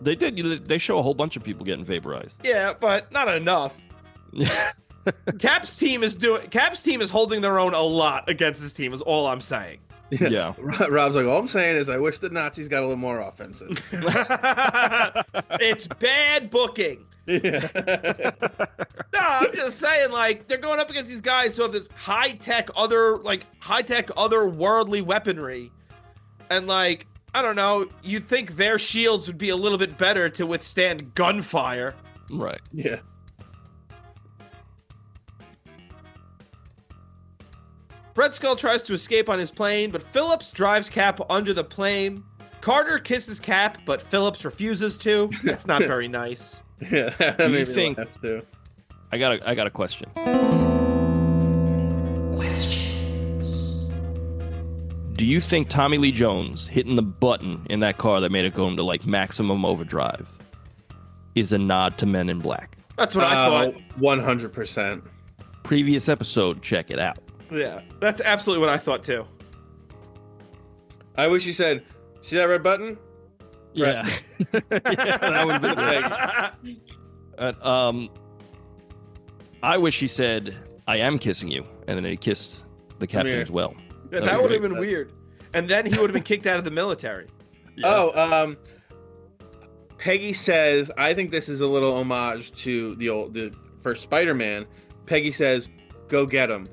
They did. They show a whole bunch of people getting vaporized.
Yeah, but not enough. Cap's team is holding their own a lot against this team, is all I'm saying.
Yeah.
Rob's like, all I'm saying is I wish the Nazis got a little more offensive.
It's bad booking.
Yeah.
No, I'm just saying, they're going up against these guys who have this high-tech otherworldly weaponry. And, I don't know, you'd think their shields would be a little bit better to withstand gunfire.
Right.
Yeah.
Red Skull tries to escape on his plane, but Phillips drives Cap under the plane. Carter kisses Cap, but Phillips refuses to. That's not very nice.
Yeah.
Do you think? I got a question. Do you think Tommy Lee Jones hitting the button in that car that made it go into maximum overdrive is a nod to Men in Black?
That's what I thought.
100%.
previous episode, check it out.
Yeah, that's absolutely what I thought too.
I wish he said, "See that red button?"
Yeah, that would have been great. I wish he said, "I am kissing you," and then he kissed the captain as well.
Yeah, that would have been weird. And then he would have been kicked out of the military.
Yeah.
Oh, Peggy says, I think this is a little homage to the first Spider-Man. Peggy says, "Go get him."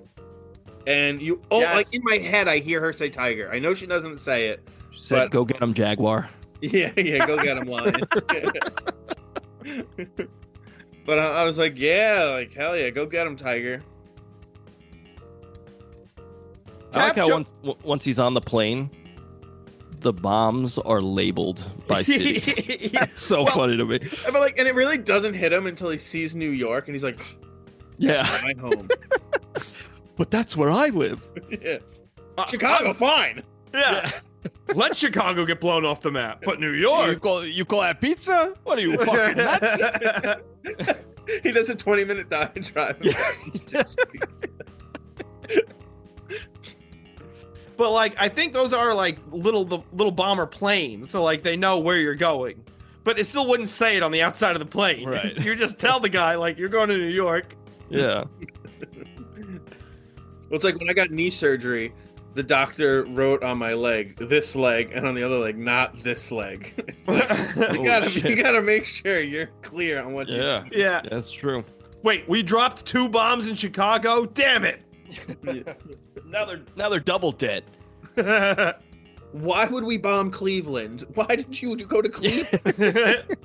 And like in my head, I hear her say tiger. I know she doesn't say it.
She said, "Go get him, Jaguar."
Yeah, go get him, lion. But I was like, yeah, like, hell yeah, go get him, tiger.
I like how once he's on the plane, the bombs are labeled by city. That's so funny to me.
But like, and it really doesn't hit him until he sees New York, and he's like,
"Yeah,
my home."
But that's where I live.
Yeah. Chicago, fine.
Yeah. Let Chicago get blown off the map, but New York.
You call that pizza? What are you fucking nuts?
He does a 20-minute drive.
Yeah.
But like, I think those are like little bomber planes, so like they know where you're going. But it still wouldn't say it on the outside of the plane.
Right.
You just tell the guy like you're going to New York.
Yeah.
Well, it's like when I got knee surgery, the doctor wrote on my leg, "this leg," and on the other leg, "not this leg." You gotta make sure you're clear on what you do.
Yeah.
That's true.
Wait, we dropped 2 bombs in Chicago? Damn it.
Now they're double dead.
Why would we bomb Cleveland? Why did you go to Cleveland?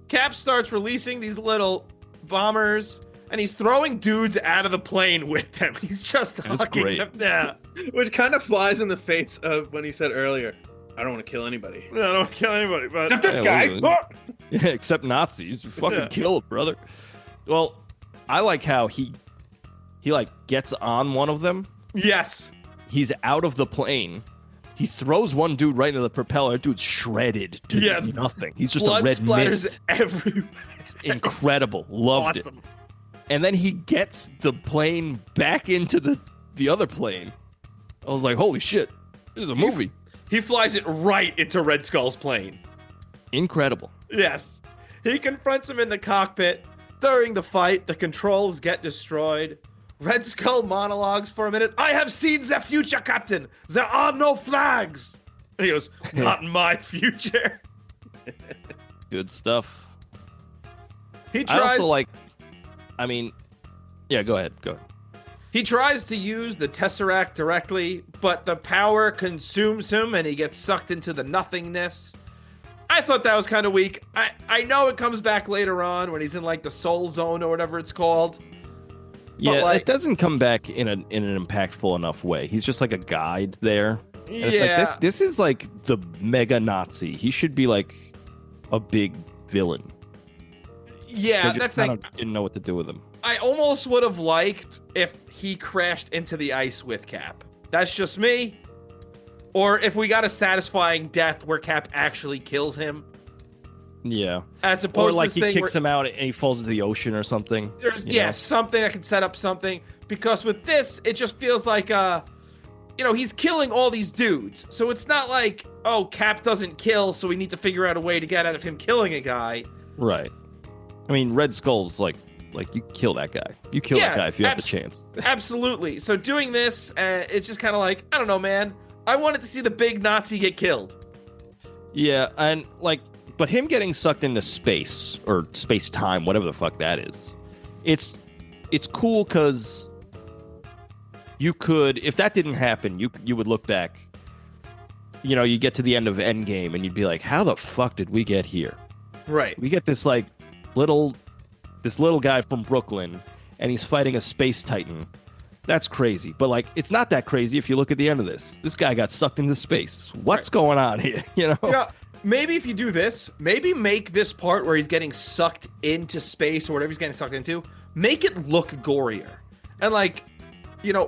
Cap starts releasing these little bombers, and he's throwing dudes out of the plane with them. He's just hucking them. Yeah.
Which kind of flies in the face of when he said earlier, "I don't want to kill anybody."
No, I don't want to kill anybody, but
Not this guy.
Yeah, except Nazis. You fucking killed, brother. Well, I like how he like gets on one of them.
Yes.
He's out of the plane. He throws one dude right into the propeller. Dude's shredded to nothing. He's just
blood
a red
splatters
mist.
everywhere.
Incredible. Loved it. And then he gets the plane back into the other plane. I was like, holy shit. This is a movie.
He flies it right into Red Skull's plane.
Incredible.
Yes. He confronts him in the cockpit. During the fight, the controls get destroyed. Red Skull monologues for a minute. "I have seen the future, Captain. There are no flags." And he goes, "Not in my future."
Good stuff.
He tries.
I also like, yeah, go ahead.
He tries to use the Tesseract directly, but the power consumes him and he gets sucked into the nothingness. I thought that was kind of weak. I know it comes back later on when he's in like the soul zone or whatever it's called.
Yeah,
like,
it doesn't come back in an impactful enough way. He's just like a guide there. And it's like, this is like the mega Nazi. He should be like a big villain.
Yeah, that's like
didn't know what to do with him.
I almost would have liked if he crashed into the ice with Cap. That's just me. Or if we got a satisfying death where Cap actually kills him.
Yeah.
As opposed
or like
to this
he kicks him out and he falls into the ocean or something.
There's something that can set up something. Because with this, it just feels like he's killing all these dudes. So it's not like, oh, Cap doesn't kill, so we need to figure out a way to get out of him killing a guy.
Right. I mean, Red Skull's like you kill that guy. You kill that guy if you have the chance.
Absolutely. So doing this, it's just kind of like, I don't know, man. I wanted to see the big Nazi get killed.
Yeah, and like, but him getting sucked into space or space time, whatever the fuck that is, it's cool because you could, if that didn't happen, you would look back. You get to the end of Endgame and you'd be like, how the fuck did we get here?
Right.
We get this like this little guy from Brooklyn, and he's fighting a space titan. That's crazy. But like, it's not that crazy if you look at the end of this. This guy got sucked into space. What's going on here?
Yeah. Maybe if you do this, maybe make this part where he's getting sucked into space or whatever he's getting sucked into, make it look gorier. And like,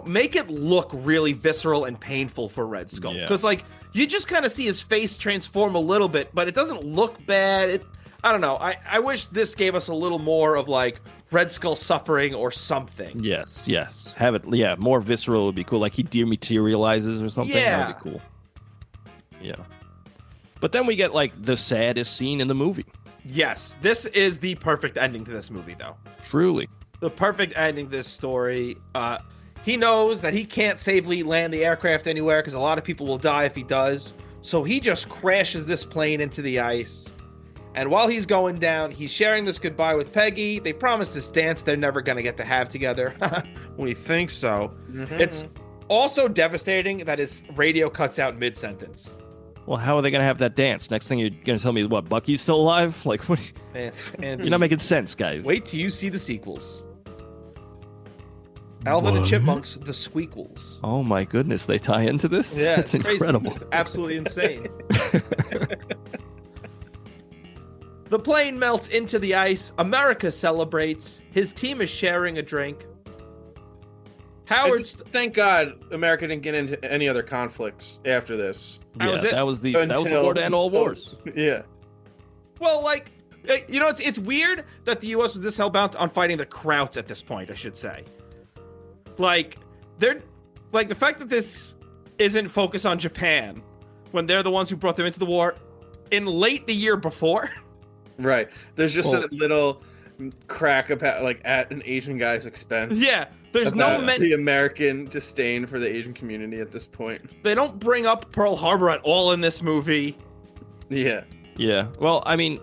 make it look really visceral and painful for Red Skull. Because like, you just kind of see his face transform a little bit, but it doesn't look bad. I don't know. I wish this gave us a little more of like Red Skull suffering or something.
Yes. Have it. Yeah, more visceral would be cool. Like he dematerializes or something.
Yeah.
That would be cool. Yeah. But then we get like the saddest scene in the movie.
Yes, this is the perfect ending to this movie, though.
Truly.
The perfect ending to this story. He knows that he can't safely land the aircraft anywhere because a lot of people will die if he does. So he just crashes this plane into the ice. And while he's going down, he's sharing this goodbye with Peggy. They promise this dance they're never going to get to have together. We think so. Mm-hmm. It's also devastating that his radio cuts out mid-sentence.
Well, how are they going to have that dance? Next thing you're going to tell me, what, Bucky's still alive? Like, what?
And
you're not making sense, guys.
Wait till you see the sequels. Alvin and Chipmunks, the Squeakquels.
Oh my goodness, they tie into this?
Yeah,
That's
it's
incredible.
It's absolutely insane. The plane melts into the ice. America celebrates. His team is sharing a drink.
Thank God America didn't get into any other conflicts after this.
That was before the end of all wars.
Yeah.
Well, like, you know, it's weird that the U.S. was this hellbound on fighting the Krauts at this point, I should say. Like, the fact that this isn't focused on Japan when they're the ones who brought them into the war in late the year before.
Right. There's just a little crack about, like, at an Asian guy's expense.
Yeah. There's
the American disdain for the Asian community at this point.
They don't bring up Pearl Harbor at all in this movie.
Yeah.
Yeah. Well, I mean,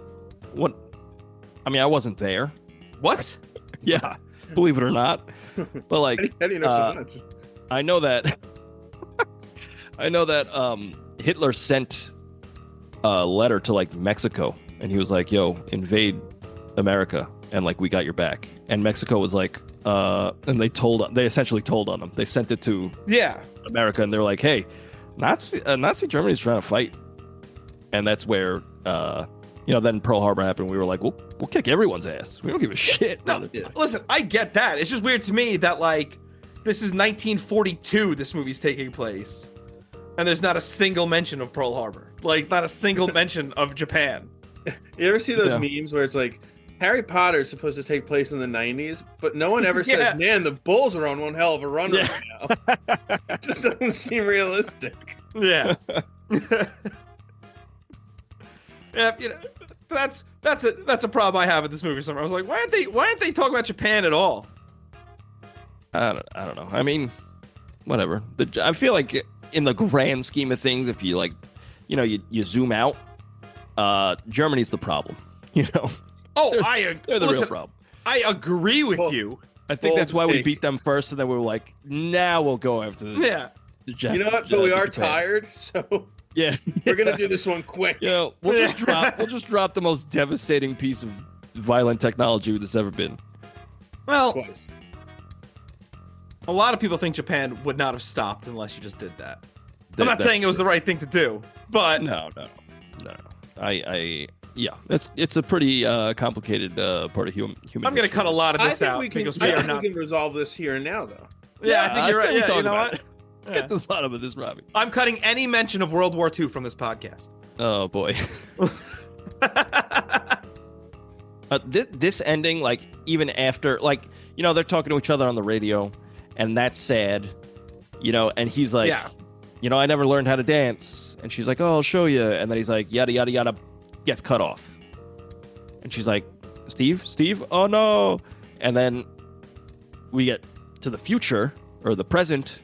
I wasn't there.
What?
Yeah. Believe it or not. But like,
how do you know so much?
I know that. Hitler sent a letter to like Mexico, and he was like, "Yo, invade America, and like we got your back." And Mexico was like, and they essentially told on him. They sent it to America, and they're like, "Hey, Nazi Germany's trying to fight," and that's where then Pearl Harbor happened. We were like, we'll kick everyone's ass. We don't give a shit.
No, listen, I get that. It's just weird to me that like this is 1942. This movie's taking place, and there's not a single mention of Pearl Harbor. Like, not a single mention of Japan.
You ever see those memes where it's like, Harry Potter is supposed to take place in the 90s, but no one ever says, man, the Bulls are on one hell of a run right now. It just doesn't seem realistic.
Yeah. Yeah, you know, that's a problem I have with this movie somewhere. I was like, why aren't they talking about Japan at all?
I don't know. I mean, whatever. I feel like in the grand scheme of things, if you like, you zoom out, Germany's the problem,
Oh,
they're the real problem.
I agree with you.
I think that's why we beat them first, and then we were like, now we'll go after the
you know what? But we are tired, so
yeah,
we're gonna do this one quick.
We'll just drop the most devastating piece of violent technology that's ever been.
Well, twice. A lot of people think Japan would not have stopped unless you just did that. I'm not saying it was the right thing to do, but
no. It's a pretty complicated part of human.
I'm going to cut a lot of this out because we
can resolve this here and now, though.
Yeah, I think you're right. Yeah, you know what?
Let's get to the bottom of this, Robbie.
I'm cutting any mention of World War II from this podcast.
Oh boy. This ending, like even after, like they're talking to each other on the radio, and that's sad, and he's like, I never learned how to dance, and she's like, oh, I'll show you, and then he's like, yada yada yada. Gets cut off, and she's like, Steve, oh no. And then we get to the future or the present.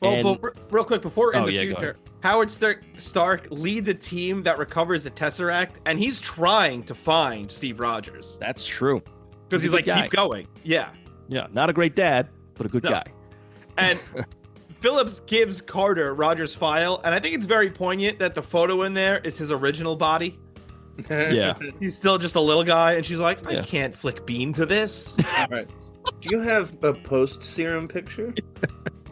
But real quick, before we're in the future, Howard Stark leads a team that recovers the Tesseract, and he's trying to find Steve Rogers.
That's true,
because he's like, keep going. Yeah,
not a great dad, but a good guy.
And Phillips gives Carter Rogers' file, and I think it's very poignant that the photo in there is his original body.
Yeah.
He's still just a little guy, and she's like, I can't flick bean to this.
All right. Do you have a post-serum picture?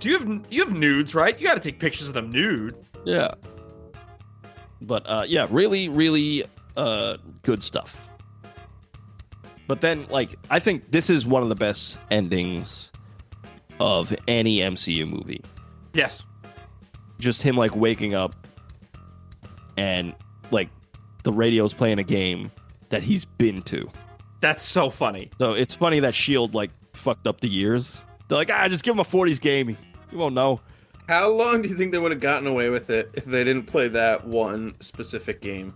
You have nudes, right? You got to take pictures of them nude.
Yeah. But, really, really good stuff. But then, like, I think this is one of the best endings of any MCU movie. Yes. Just him like waking up and like the radio's playing a game that he's been to.
That's so funny.
So it's funny that S.H.I.E.L.D. like fucked up the years. They're like, just give him a 40s game. You won't know.
How long do you think they would have gotten away with it if they didn't play that one specific game?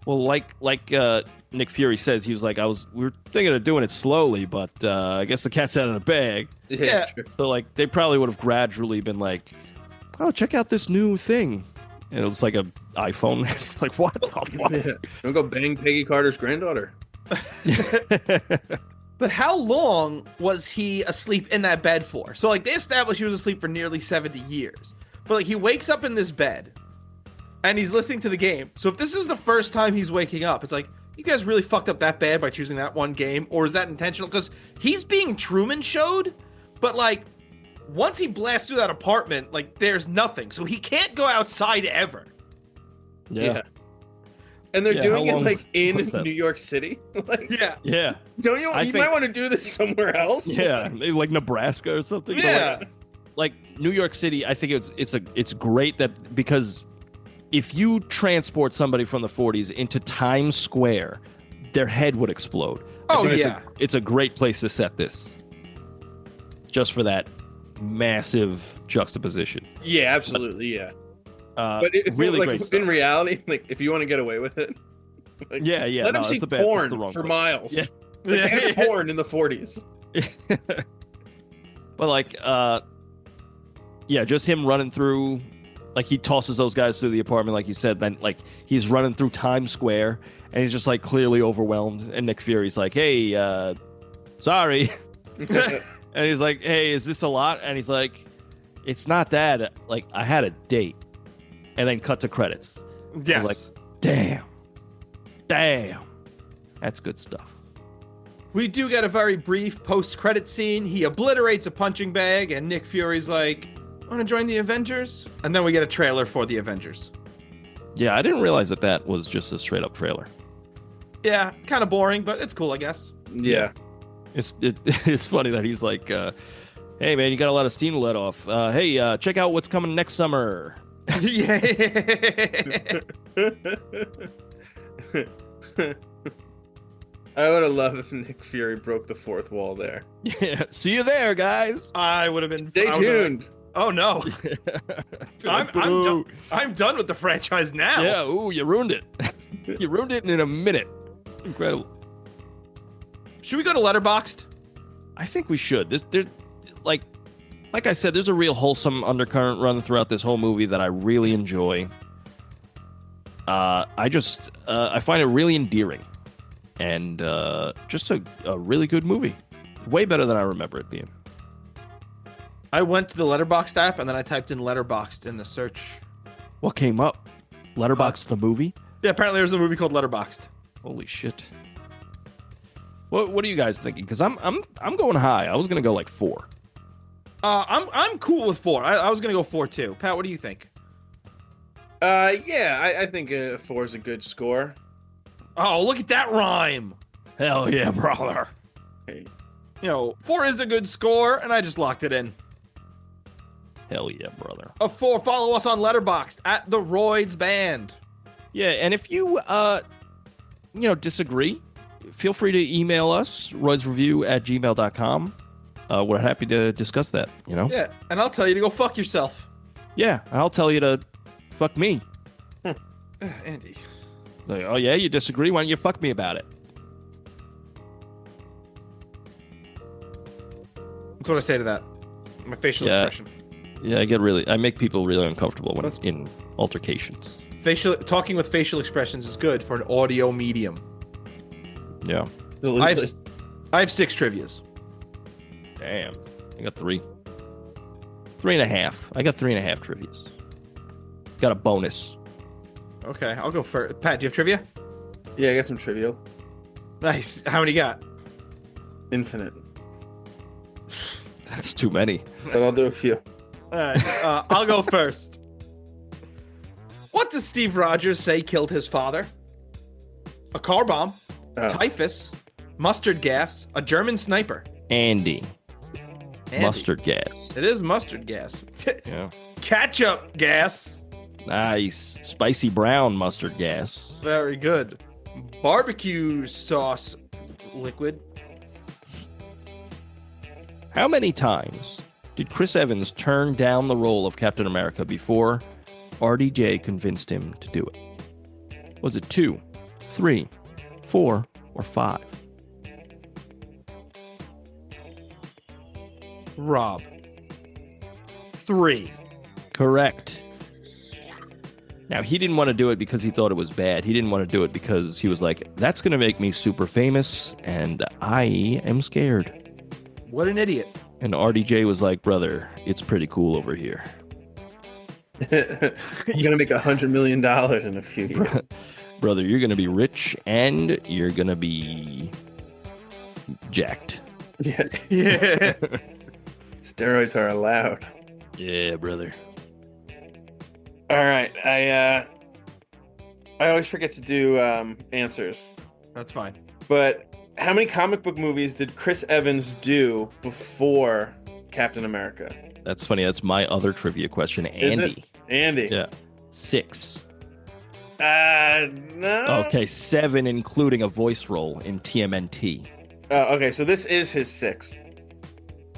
Well, like Nick Fury says, he was like, we were thinking of doing it slowly, but I guess the cat's out of the bag.
Yeah.
So like they probably would have gradually been like, oh, check out this new thing. And it was like an iPhone. It's like, what?
Yeah. Don't go bang Peggy Carter's granddaughter.
But how long was he asleep in that bed for? So like they established he was asleep for nearly 70 years. But like he wakes up in this bed and he's listening to the game. So if this is the first time he's waking up, it's like, you guys really fucked up that bad by choosing that one game? Or is that intentional? Because he's being Truman showed, but like once he blasts through that apartment, like there's nothing. So he can't go outside ever.
Yeah.
And they're doing it like in
what's that?
New York City. Like,
Yeah.
don't you? You might want to do this somewhere else.
Yeah. Maybe like Nebraska or something.
Yeah.
But like New York City, I think it's great that because if you transport somebody from the 40s into Times Square, their head would explode.
Oh,
I think
yeah.
It's a great place to set this. Just for that massive juxtaposition.
Yeah, absolutely. Yeah.
But
if
really
like,
great stuff.
in reality, like if you want to get away with it, like,
Yeah.
let him see porn for miles.
Yeah.
Like, they had porn in the 40s.
But like, just him running through, like he tosses those guys through the apartment, like you said. Then like he's running through Times Square, and he's just like clearly overwhelmed. And Nick Fury's like, "Hey, sorry," and he's like, "Hey, is this a lot?" And he's like, "It's not that. Like I had a date." And then cut to credits.
Yes.
Like, damn, that's good stuff.
We do get a very brief post-credit scene. He obliterates a punching bag, and Nick Fury's like, want to join the Avengers? And then we get a trailer for the Avengers.
Yeah, I didn't realize that was just a straight-up trailer.
Yeah, kind of boring, but it's cool, I guess.
Yeah.
It's funny that he's like, hey, man, you got a lot of steam to let off. Hey, check out what's coming next summer.
Yeah.
I would have loved if Nick Fury broke the fourth wall there.
Yeah, see you there, guys.
I would have been...
Stay tuned.
Oh, no. I'm done with the franchise now.
Yeah, ooh, you ruined it. You ruined it in a minute. Incredible.
Should we go to Letterboxd?
I think we should. There's like I said, there's a real wholesome undercurrent running throughout this whole movie that I really enjoy. I find it really endearing, and just a really good movie. Way better than I remember it being.
I went to the Letterboxd app, and then I typed in Letterboxd in the search.
What came up? Letterboxd the movie?
Yeah, apparently there's a movie called Letterboxd.
Holy shit! What are you guys thinking? Because I'm going high. I was gonna go like 4.
I'm cool with 4. I was gonna go 4 too. Pat, what do you think?
Yeah, I think 4 is a good score.
Oh, look at that rhyme.
Hell yeah, brother.
Hey.
4 is a good score, and I just locked it in.
Hell yeah, brother.
A 4. Follow us on Letterboxd at TheRoydsBand.
Yeah, and if you disagree, feel free to email us, roydsreview@gmail.com. We're happy to discuss that,
Yeah, and I'll tell you to go fuck yourself.
Yeah, I'll tell you to fuck me.
Andy.
Like, oh yeah, you disagree? Why don't you fuck me about it?
That's what I say to that. My facial expression.
Yeah, I make people really uncomfortable when it's in altercations.
Talking with facial expressions is good for an audio medium.
Yeah.
I have 6 trivias.
Damn. I got 3. 3.5. I got 3.5 trivias. Got a bonus.
Okay, I'll go first. Pat, do you have trivia?
Yeah, I got some trivial.
Nice. How many you got?
Infinite.
That's too many.
But I'll do a few.
All right, I'll go first. What does Steve Rogers say killed his father? A car bomb, typhus, mustard gas, a German sniper.
Andy. Mustard gas.
It is mustard gas.
Yeah.
Ketchup gas.
Nice. Spicy brown mustard gas.
Very good. Barbecue sauce liquid.
How many times did Chris Evans turn down the role of Captain America before RDJ convinced him to do it? Was it 2, 3, 4, or 5?
Rob. 3.
Correct. Now, he didn't want to do it because he thought it was bad. He didn't want to do it because he was like, that's going to make me super famous, and I am scared.
What an idiot.
And RDJ was like, brother, it's pretty cool over here.
You're gonna make $100 million in a few years.
Brother, you're going to be rich, and you're going to be jacked.
Yeah.
Yeah.
Steroids are allowed.
Yeah, brother.
All right. I always forget to do answers.
That's fine.
But how many comic book movies did Chris Evans do before Captain America?
That's funny. That's my other trivia question.
Is
Andy.
it? Andy.
Yeah. 6.
No.
Okay, 7, including a voice role in TMNT.
Okay, so this is his 6th.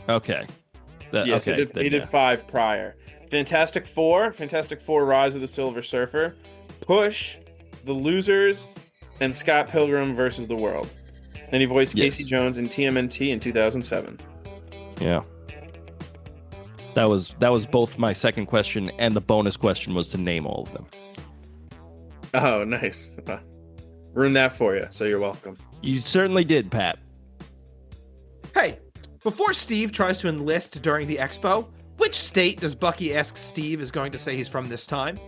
Okay.
Yes,
okay.
he did 5 prior. Fantastic Four, Rise of the Silver Surfer, Push, The Losers, and Scott Pilgrim versus the World. And he voiced Casey Jones in TMNT in 2007.
Yeah. That was both my second question and the bonus question was to name all of them.
Oh, nice. Ruined that for you, so you're welcome.
You certainly did, Pat.
Hey, before Steve tries to enlist during the expo, which state does Bucky ask Steve is going to say he's from this time?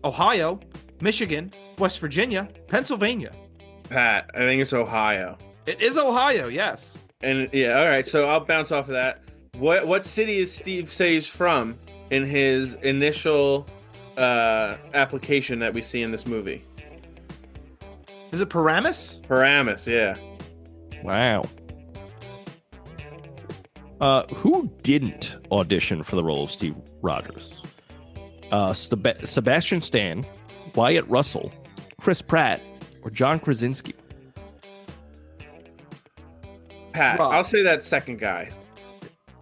Ohio, Michigan, West Virginia, Pennsylvania.
Pat, I think it's Ohio.
It is Ohio, yes.
And yeah, all right, so I'll bounce off of that. What city is Steve say he's from in his initial application that we see in this movie?
Is it Paramus?
Paramus, yeah.
Wow. Who didn't audition for the role of Steve Rogers? Sebastian Stan, Wyatt Russell, Chris Pratt, or John Krasinski?
Pat,
Rob.
I'll say that second guy.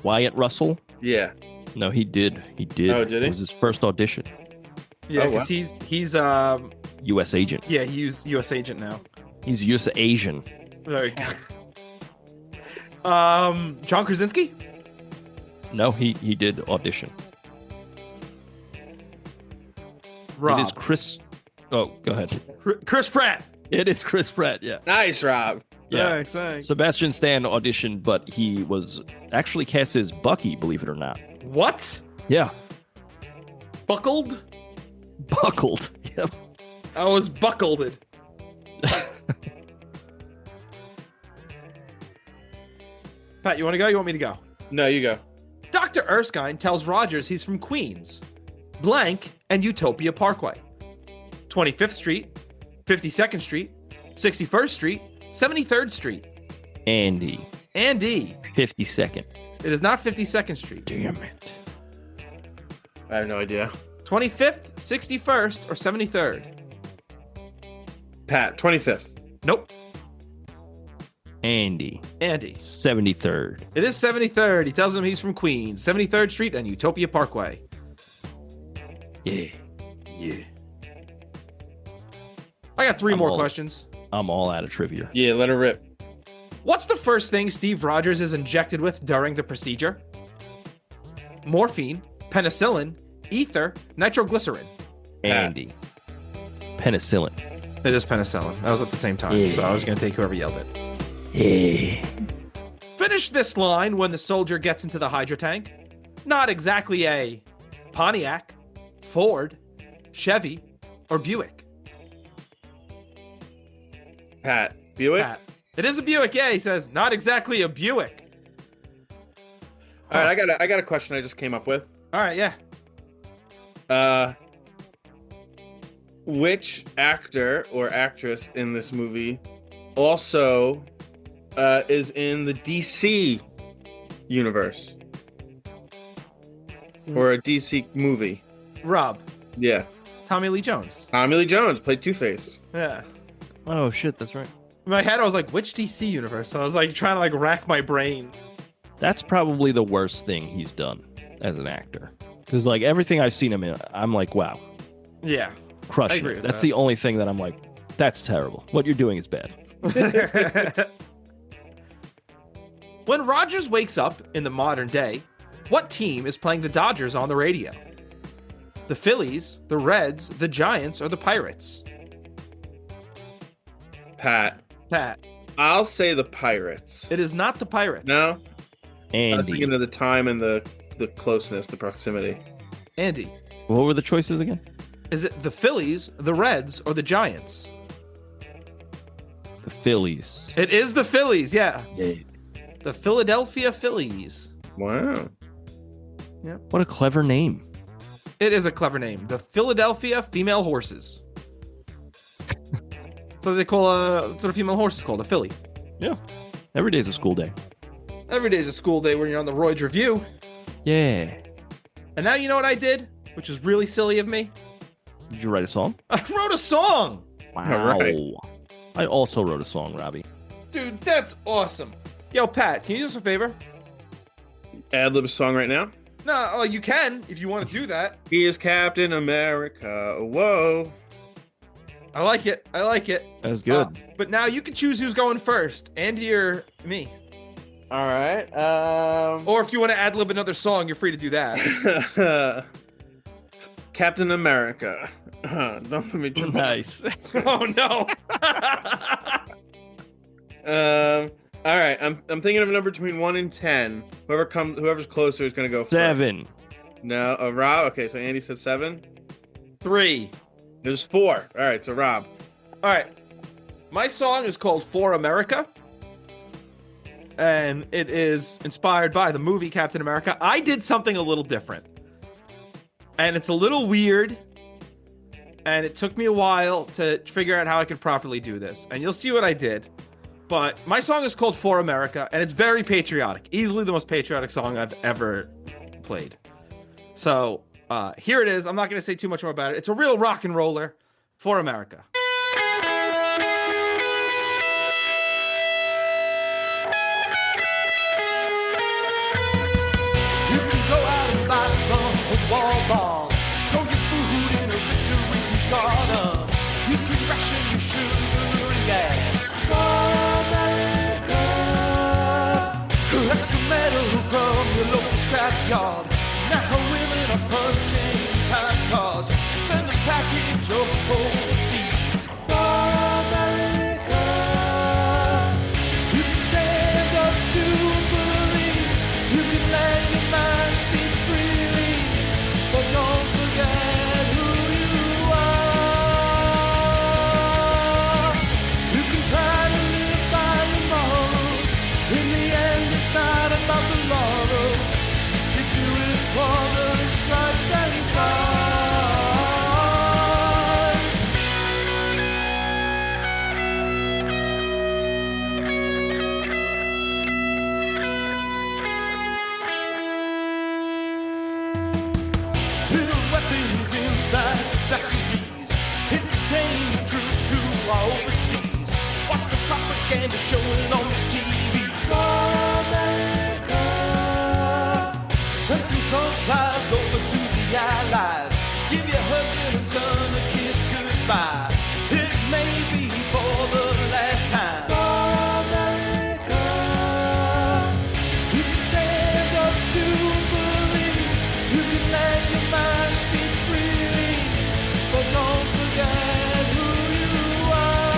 Wyatt Russell?
Yeah.
No, he did. He did.
Oh, did he?
It was his first audition.
Yeah,
Oh,
because
wow.
he's
U.S. agent.
yeah, he's U.S. agent now.
He's U.S. Asian.
Very good. John Krasinski?
No, he did audition.
Rob.
It is Chris. Oh, go ahead.
Chris Pratt.
It is Chris Pratt. Yeah.
Nice, Rob.
Yeah.
Thanks.
Sebastian Stan auditioned, but he was actually cast as Bucky, believe it or not.
What?
Yeah.
Buckled?
Buckled. Yep.
I was buckled. Pat, you want to go? You want me to go?
No, you go.
Dr. Erskine tells Rogers he's from Queens, Blank, and Utopia Parkway. 25th Street, 52nd Street, 61st Street, 73rd Street.
Andy.
52nd. It is not 52nd Street.
Damn it.
I have no idea.
25th, 61st, or 73rd?
Pat, 25th.
Nope.
Andy. 73rd.
It is 73rd. He tells him he's from Queens, 73rd Street, and Utopia Parkway.
Yeah.
I got 3
I'm
more
all-
questions.
I'm all out of trivia.
Yeah, let her rip.
What's the first thing Steve Rogers is injected with during the procedure? Morphine, penicillin, ether, nitroglycerin.
Andy. Penicillin.
It is penicillin. That was at the same time, so I was going to take whoever yelled it.
Yeah.
Finish this line when the soldier gets into the Hydra tank. Not exactly a Pontiac, Ford, Chevy, or Buick.
Pat, Buick?
Pat. It is a Buick, yeah, he says. Not exactly a Buick.
All right, I got a question I just came up with.
All right, yeah.
Which actor or actress in this movie also is in the DC universe or a DC movie?
Rob.
Yeah.
Tommy Lee Jones.
Tommy Lee Jones played Two-Face.
Yeah.
Oh shit, that's right.
In my head, I was like, which DC universe? So I was like trying to like rack my brain.
That's probably the worst thing he's done as an actor. Because like everything I've seen him in, I'm like, wow,
Yeah. I
crushing
agree
it.
with
That's
that.
the only thing that I'm like, that's terrible. What you're doing is bad.
When Rogers wakes up in the modern day, what team is playing the Dodgers on the radio? The Phillies, the Reds, the Giants, or the Pirates?
Pat.
Pat.
I'll say the Pirates.
It is not the Pirates.
No? I was
Andy.
thinking of the time and the closeness, the proximity.
Andy.
What were the choices again?
Is it the Phillies, the Reds, or the Giants?
The Phillies.
It is the Phillies, yeah.
Yeah.
The Philadelphia Phillies.
Wow.
What a clever name.
It is a clever name. The Philadelphia Female Horses. So they call that's what a female horse is called, a filly.
Yeah. Every day's a school day.
Every day's a school day when you're on the Royds Review.
Yeah.
And now you know what I did, which is really silly of me?
Did you write a song?
I wrote a song.
Wow.
right.
I also wrote a song, Robbie.
Dude, that's awesome. Yo, Pat, can you do us a favor?
Ad-lib song right now.
No, oh, you can if you want to do that.
He is Captain America. Whoa.
I like it. I like it.
That's good.
But now you can choose who's going first, Andy or me.
All right.
Or if you want to ad-lib another song, you're free to do that.
Captain America. Don't let me jump.
Nice.
Oh, no.
All right. I'm thinking of a number between 1 and 10. Whoever's closer is gonna go first.
7.
No, Rob. Okay, so Andy said 7.
3.
There's 4. All right, so Rob.
All right. My song is called For America. And it is inspired by the movie Captain America. I did something a little different. And it's a little weird. And it took me a while to figure out how I could properly do this. And you'll see what I did. But my song is called For America. And it's very patriotic. Easily the most patriotic song I've ever played. So here it is. I'm not going to say too much more about it. It's a real rock and roller. For America. You can go out and buy some wall balls. Grow your food in a Victory garden. You can ration your sugar and gas. For America. Collect some metal from your local scrapyard. Now women are punching time cards. Send a package overseas. For America. You can stand up to believe. You can let your mind speak freely. But don't forget who you are. You can try to live by your morals. In the end, it's not about the laurels. You do it for the stripes and stars. Little weapons inside the factories. Entertain the troops who are overseas. Watch the propaganda showing on the TV. For America. Send some supplies over to the Allies. Give your husband and son a kiss goodbye. It may be for the last time. For America. You can stand up to believe. You can let your mind speak freely. But don't forget who you are.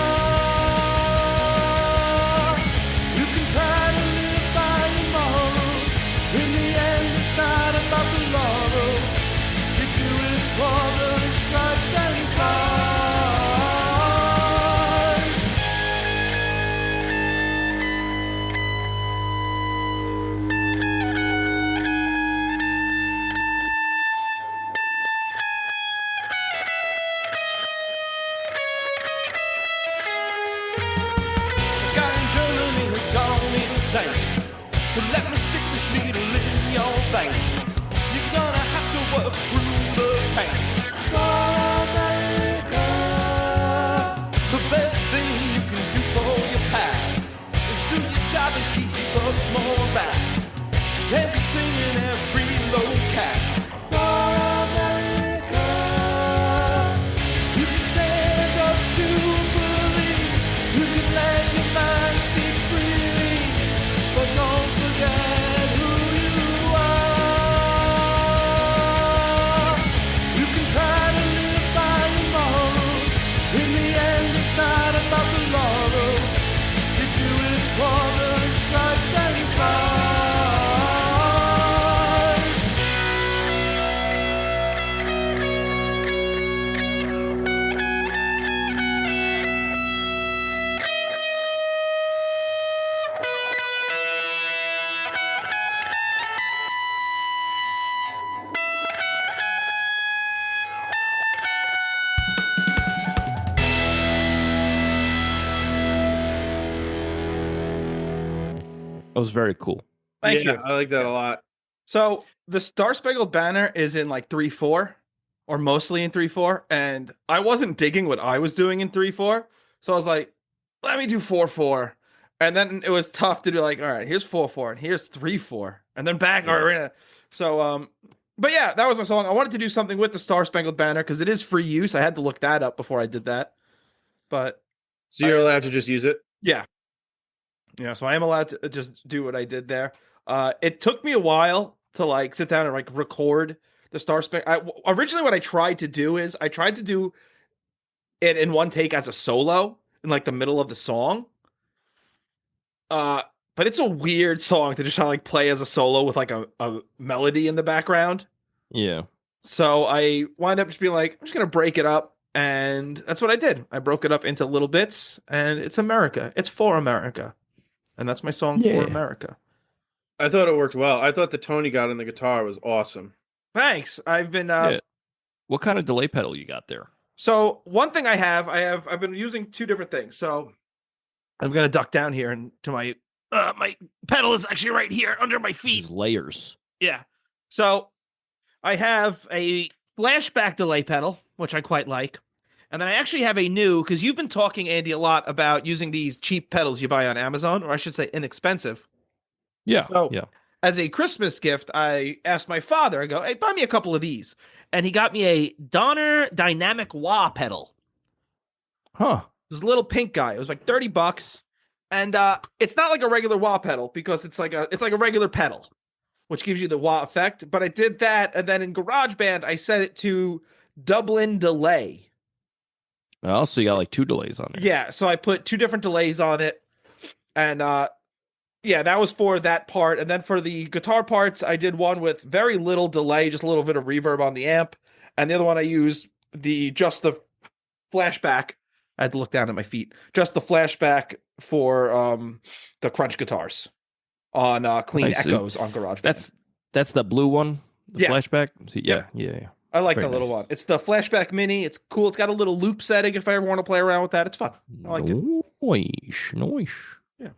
You can try to live by your morals. In the end, it's not about the laurels. You do it for the stripes and stars. The guy in Germany has gone insane. So let me stick this needle in your vein. You're gonna have to work through the pain. dancing, singing every locale. For America, you can stand up to believe. You can let your mind speak freely, but don't forget who you are. You can try to live by your morals. In the end, it's not about the laurels. You do it for the stripes and stars.
That was very cool.
Thank
Yeah,
you.
I like that a lot.
So the Star Spangled Banner is in like 3/4, or mostly in 3/4, and I wasn't digging what I was doing in 3/4, so I was like, let me do 4/4, and then it was tough to do like, all right, here's 4/4, and here's 3/4, and then back. All right, so but yeah, that was my song. I wanted to do something with the Star Spangled Banner because it is free use. I had to look that up before I did that, but
So you're allowed to just use it?
yeah. Yeah, so I am allowed to just do what I did there. It took me a while to like sit down and like record the Star Spangled. Originally, what I tried to do is I tried to do it in one take as a solo in like the middle of the song. But it's a weird song to just try to like play as a solo with like a melody in the background.
Yeah.
So I wound up just being like, I'm just gonna break it up, and that's what I did. I broke it up into little bits, and it's America. It's for America. And that's my song
Yeah.
for America.
I thought it worked well. I thought the tone he got on the guitar was awesome.
Thanks. I've been
Yeah. What kind of delay pedal you got there?
so one thing I've been using two different things. So I'm gonna duck down here and to my pedal is actually right here under my feet.
These layers.
Yeah. So I have a flashback delay pedal, which I quite like. And then I actually have a new, because you've been talking, Andy, a lot about using these cheap pedals you buy on Amazon, or I should say inexpensive.
Yeah.
So,
yeah.
as a Christmas gift, I asked my father, I go, hey, buy me a couple of these. And he got me a Donner Dynamic Wah pedal.
Huh.
This little pink guy. It was like $30. And it's not like a regular wah pedal because it's like a regular pedal, which gives you the wah effect. But I did that, and then in GarageBand, I set it to Dublin delay.
Oh, so you got like two delays on there.
Yeah, so I put two different delays on it, and yeah, that was for that part. And then for the guitar parts, I did one with very little delay, just a little bit of reverb on the amp, and the other one I used just the flashback. I had to look down at my feet. Just the flashback for the crunch guitars on Clean
Nice.
Echoes on GarageBand.
That's the blue one. The
Yeah.
flashback. See,
Yep.
yeah.
I like
Very
that little
nice.
one. It's the Flashback Mini. It's cool. It's got a little loop setting if I ever want to play around with that. It's fun. I like it.
Nice.
Yeah.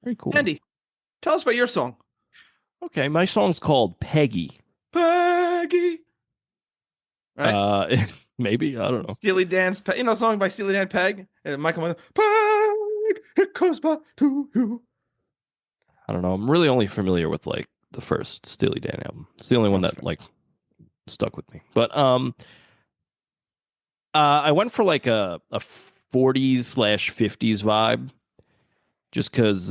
Very cool.
Andy, tell us about your song.
Okay, my song's called Peggy.
Peggy. Right?
Maybe, I don't know.
Steely Dan's, a song by Steely Dan, Peg. And Michael went, Peg, it comes back to you.
I don't know. I'm really only familiar with like the first Steely Dan album. It's the only one
That's
that
fair.
like stuck with me. But I went for like a 40s/50s vibe, just because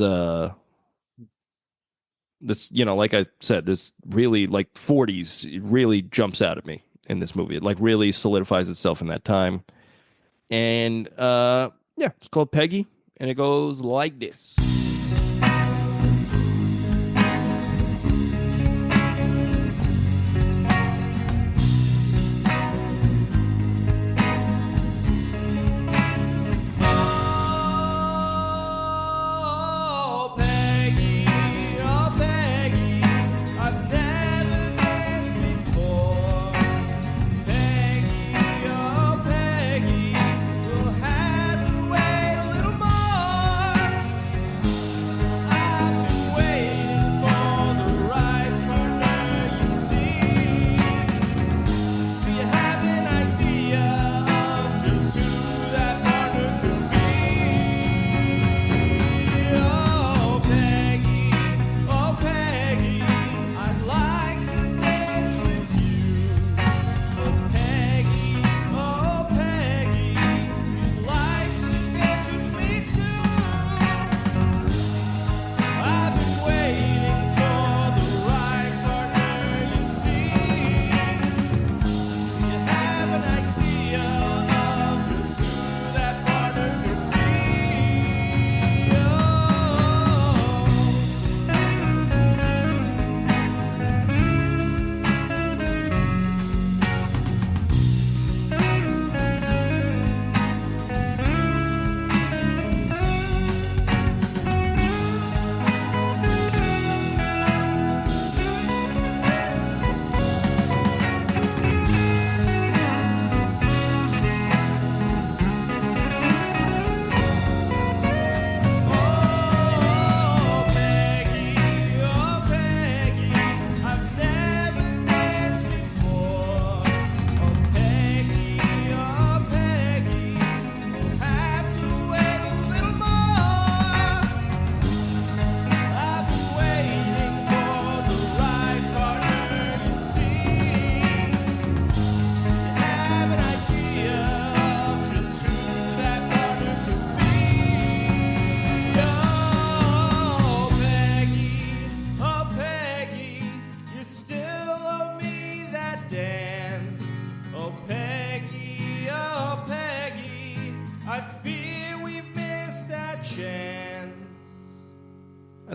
this, like I said, this really like 40s it really jumps out at me in this movie. It like really solidifies itself in that time. And yeah, it's called Peggy, and it goes like this.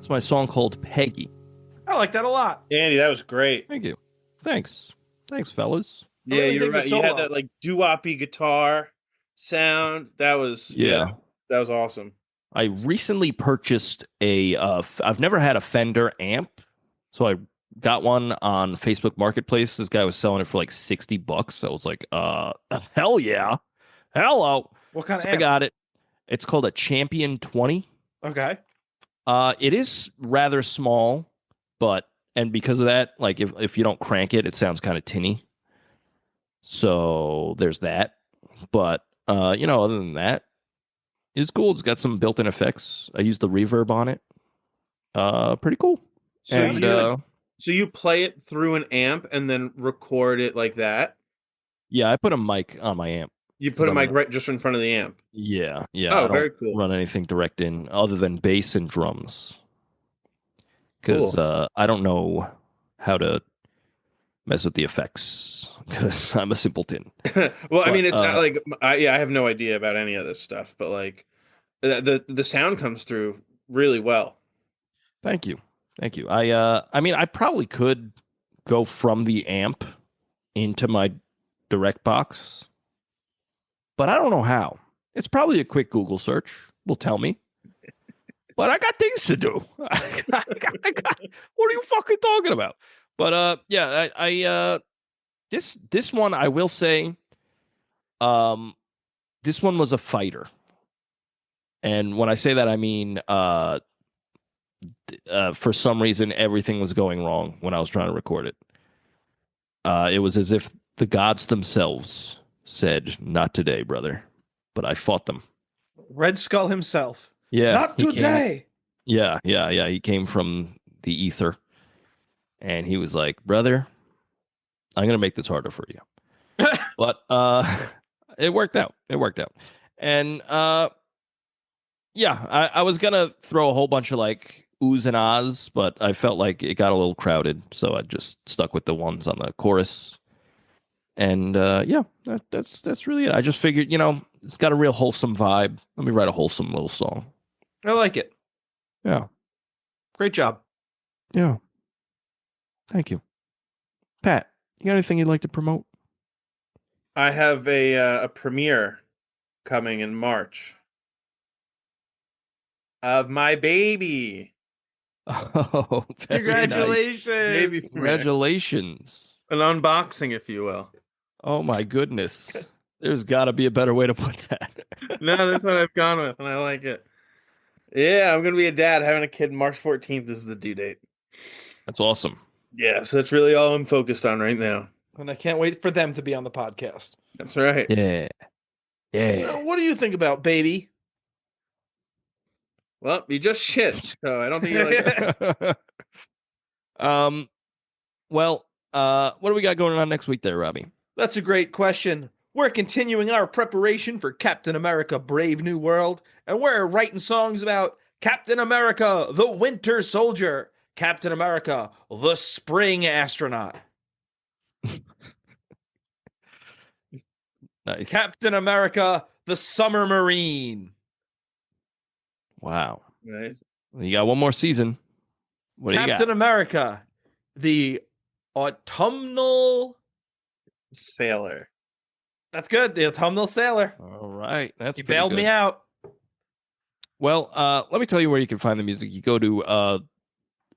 That's my song called Peggy.
I like that a lot.
Andy, that was great.
Thank you. Thanks, fellas.
I
Yeah,
really
you're
dig the
right. You had
solo.
that like doo-woppy guitar sound. That was that was awesome.
I recently purchased a. I've never had a Fender amp, so I got one on Facebook Marketplace. This guy was selling it for like $60. I was like, hell yeah, hello.
What kind of
So I
amp?
got it. It's called a Champion 20.
Okay.
It is rather small, and because of that, like if you don't crank it, it sounds kind of tinny. So there's that. But other than that, it's cool. It's got some built-in effects. I used the reverb on it. Pretty cool.
So
And
so you play it through an amp and then record it like that?
yeah, I put a mic on my amp.
You put a mic right just in front of the amp.
Yeah.
Oh,
I
very
don't
cool.
run anything direct in other than bass and drums. Because I don't know how to mess with the effects because I'm a simpleton.
Well, I mean, it's not like I have no idea about any of this stuff, but like the sound comes through really well.
Thank you. I mean, I probably could go from the amp into my direct box, but I don't know how. It's probably a quick Google search will tell me. But I got things to do. What are you fucking talking about? But yeah, I this one I will say, this one was a fighter, and when I say that I mean for some reason everything was going wrong when I was trying to record it. It was as if the gods themselves said, "Not today, brother," but I fought them.
Red Skull himself.
Yeah,
Not today.
Yeah. He came from the ether, and he was like, "Brother, I'm gonna make this harder for you." But it worked out. And yeah, I was gonna throw a whole bunch of like oohs and ahs, but I felt like it got a little crowded, so I just stuck with the ones on the chorus. And yeah, that's really it. I just figured, it's got a real wholesome vibe. Let me write a wholesome little song.
I like it.
Yeah.
Great job.
Yeah. Thank you. Pat, you got anything you'd like to promote?
I have a premiere coming in March of my baby.
Oh, very nice.
Congratulations.
Baby premiere.
Congratulations.
An unboxing, if you will.
Oh my goodness. There's got to be a better way to put that.
No, that's what I've gone with, and I like it. Yeah, I'm going to be a dad. Having a kid March 14th is the due date.
That's awesome.
Yeah, so that's really all I'm focused on right now.
And I can't wait for them to be on the podcast.
That's right.
Yeah.
What do you think about baby?
Well, you just shit, so I don't think you like it.
Well, what do we got going on next week there, Robbie?
That's a great question. We're continuing our preparation for Captain America Brave New World, and we're writing songs about Captain America the Winter Soldier, Captain America the Spring Astronaut,
Nice.
Captain America the Summer Marine.
Wow.
Right.
You got one more season. What do you
Captain
got?
America the Autumnal
Sailor.
That's good. The Autumnal Sailor.
All right. That's
You
pretty
bailed
good.
me out.
Well, let me tell you where you can find the music. You go to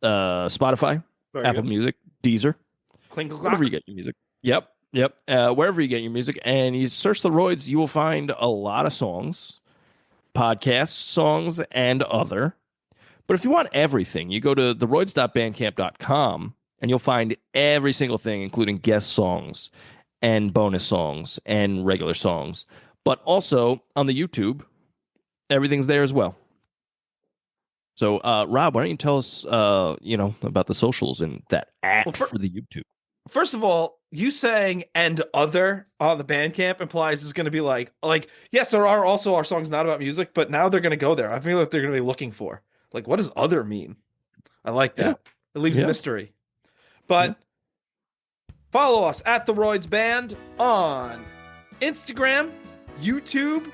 Spotify,
Very
Apple
good.
Music, Deezer,
Klinkle
wherever you get your music. Yep. Wherever you get your music, and you search the Royds, you will find a lot of songs, podcasts, songs, and other. But if you want everything, you go to TheRoyds.bandcamp.com, and you'll find every single thing, including guest songs and bonus songs and regular songs. But also on the YouTube, everything's there as well. So, Rob, why don't you tell us, about the socials and that app for the YouTube?
First of all, you saying "and other" on the Bandcamp implies it's going to be like, yes, there are also our songs not about music, but now they're going to go there. I feel like they're going to be looking for, like, what does "other" mean? I like that.
Yeah.
It leaves a mystery. But follow us at TheRoydsBand on Instagram, YouTube.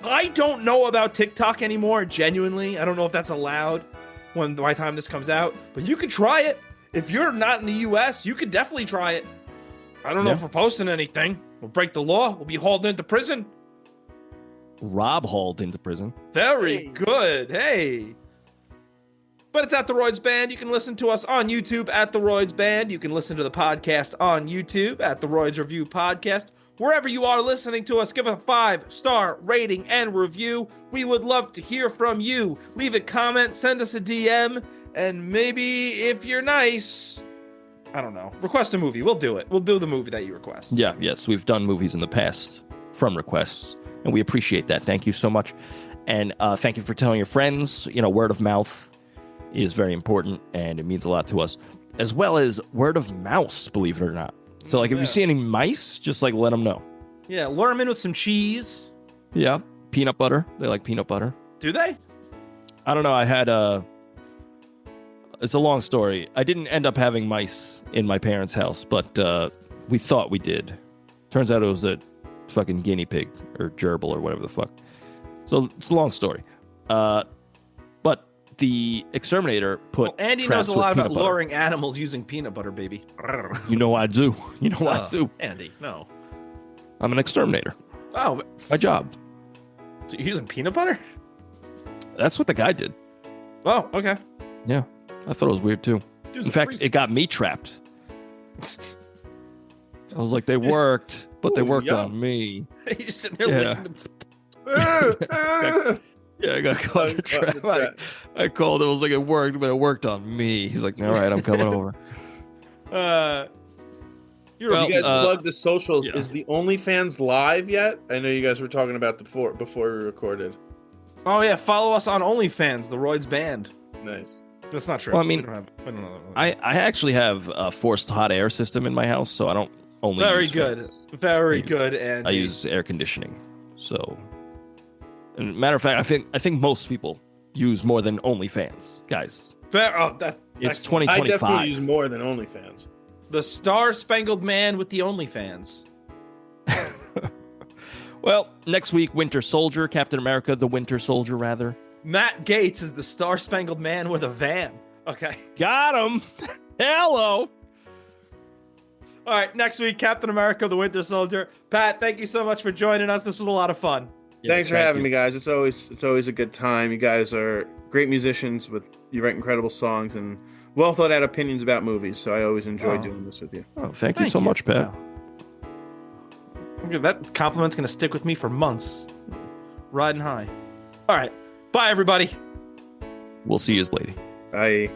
I don't know about TikTok anymore, genuinely. I don't know if that's allowed. by the time this comes out, but you could try it. If you're not in the U.S., you could definitely try it. I don't know if we're posting anything. We'll break the law. We'll be hauled into prison.
Robb hauled into prison.
Very good. Hey. But it's at TheRoydsBand. You can listen to us on YouTube at TheRoydsBand. You can listen to the podcast on YouTube at The Royds Review Podcast. Wherever you are listening to us, give us a 5-star rating and review. We would love to hear from you. Leave a comment, send us a DM, and maybe if you're nice, I don't know, request a movie. We'll do it. We'll do the movie that you request.
Yes, we've done movies in the past from requests, and we appreciate that. Thank you so much. And thank you for telling your friends. Word of mouth is very important, and it means a lot to us, as well as word of mouse, believe it or not. So, if you see any mice, just, let them know.
Yeah, lure them in with some cheese.
Yeah, peanut butter. They like peanut butter.
Do they?
I don't know. I had it's a long story. I didn't end up having mice in my parents' house, but we thought we did. Turns out it was a fucking guinea pig or gerbil or whatever the fuck. So it's a long story. But the exterminator put
Andy knows a lot about luring animals using peanut butter, baby.
You know I do. I do.
Andy, no.
I'm an exterminator.
Oh.
My job.
So you're using peanut butter?
That's what the guy did.
Oh, okay.
Yeah. I thought it was weird too. In fact, it got me trapped. I was like, they worked, but they worked on me.
You're just sitting there licking them.
Yeah, I got caught in a trap. I called. It was like it worked, but it worked on me. He's like, all right, I'm coming over.
You guys plug the socials. Yeah. Is the OnlyFans live yet? I know you guys were talking about before we recorded.
Oh yeah, follow us on OnlyFans, TheRoydsBand.
Nice.
That's not true.
Well, I mean, I actually have a forced hot air system in my house, so I don't only.
Very
use
good.
fans.
Very good. And
I use air conditioning. So, and matter of fact, I think most people use more than OnlyFans, guys. It's 2025.
I definitely use more than OnlyFans.
The Star-Spangled Man with the OnlyFans.
Well, next week, Winter Soldier, Captain America, the Winter Soldier, rather.
Matt Gaetz is the Star-Spangled Man with a van. Okay.
Got him. Hello.
All right, next week, Captain America, the Winter Soldier. Pat, thank you so much for joining us. This was a lot of fun.
Thanks for having me, guys. It's always a good time. You guys are great musicians. You write incredible songs and well thought out opinions about movies. So I always enjoy doing this with you.
Oh, thank you so much, Pat.
Yeah. That compliment's gonna stick with me for months. Riding high. All right. Bye, everybody.
We'll see you later.
Bye.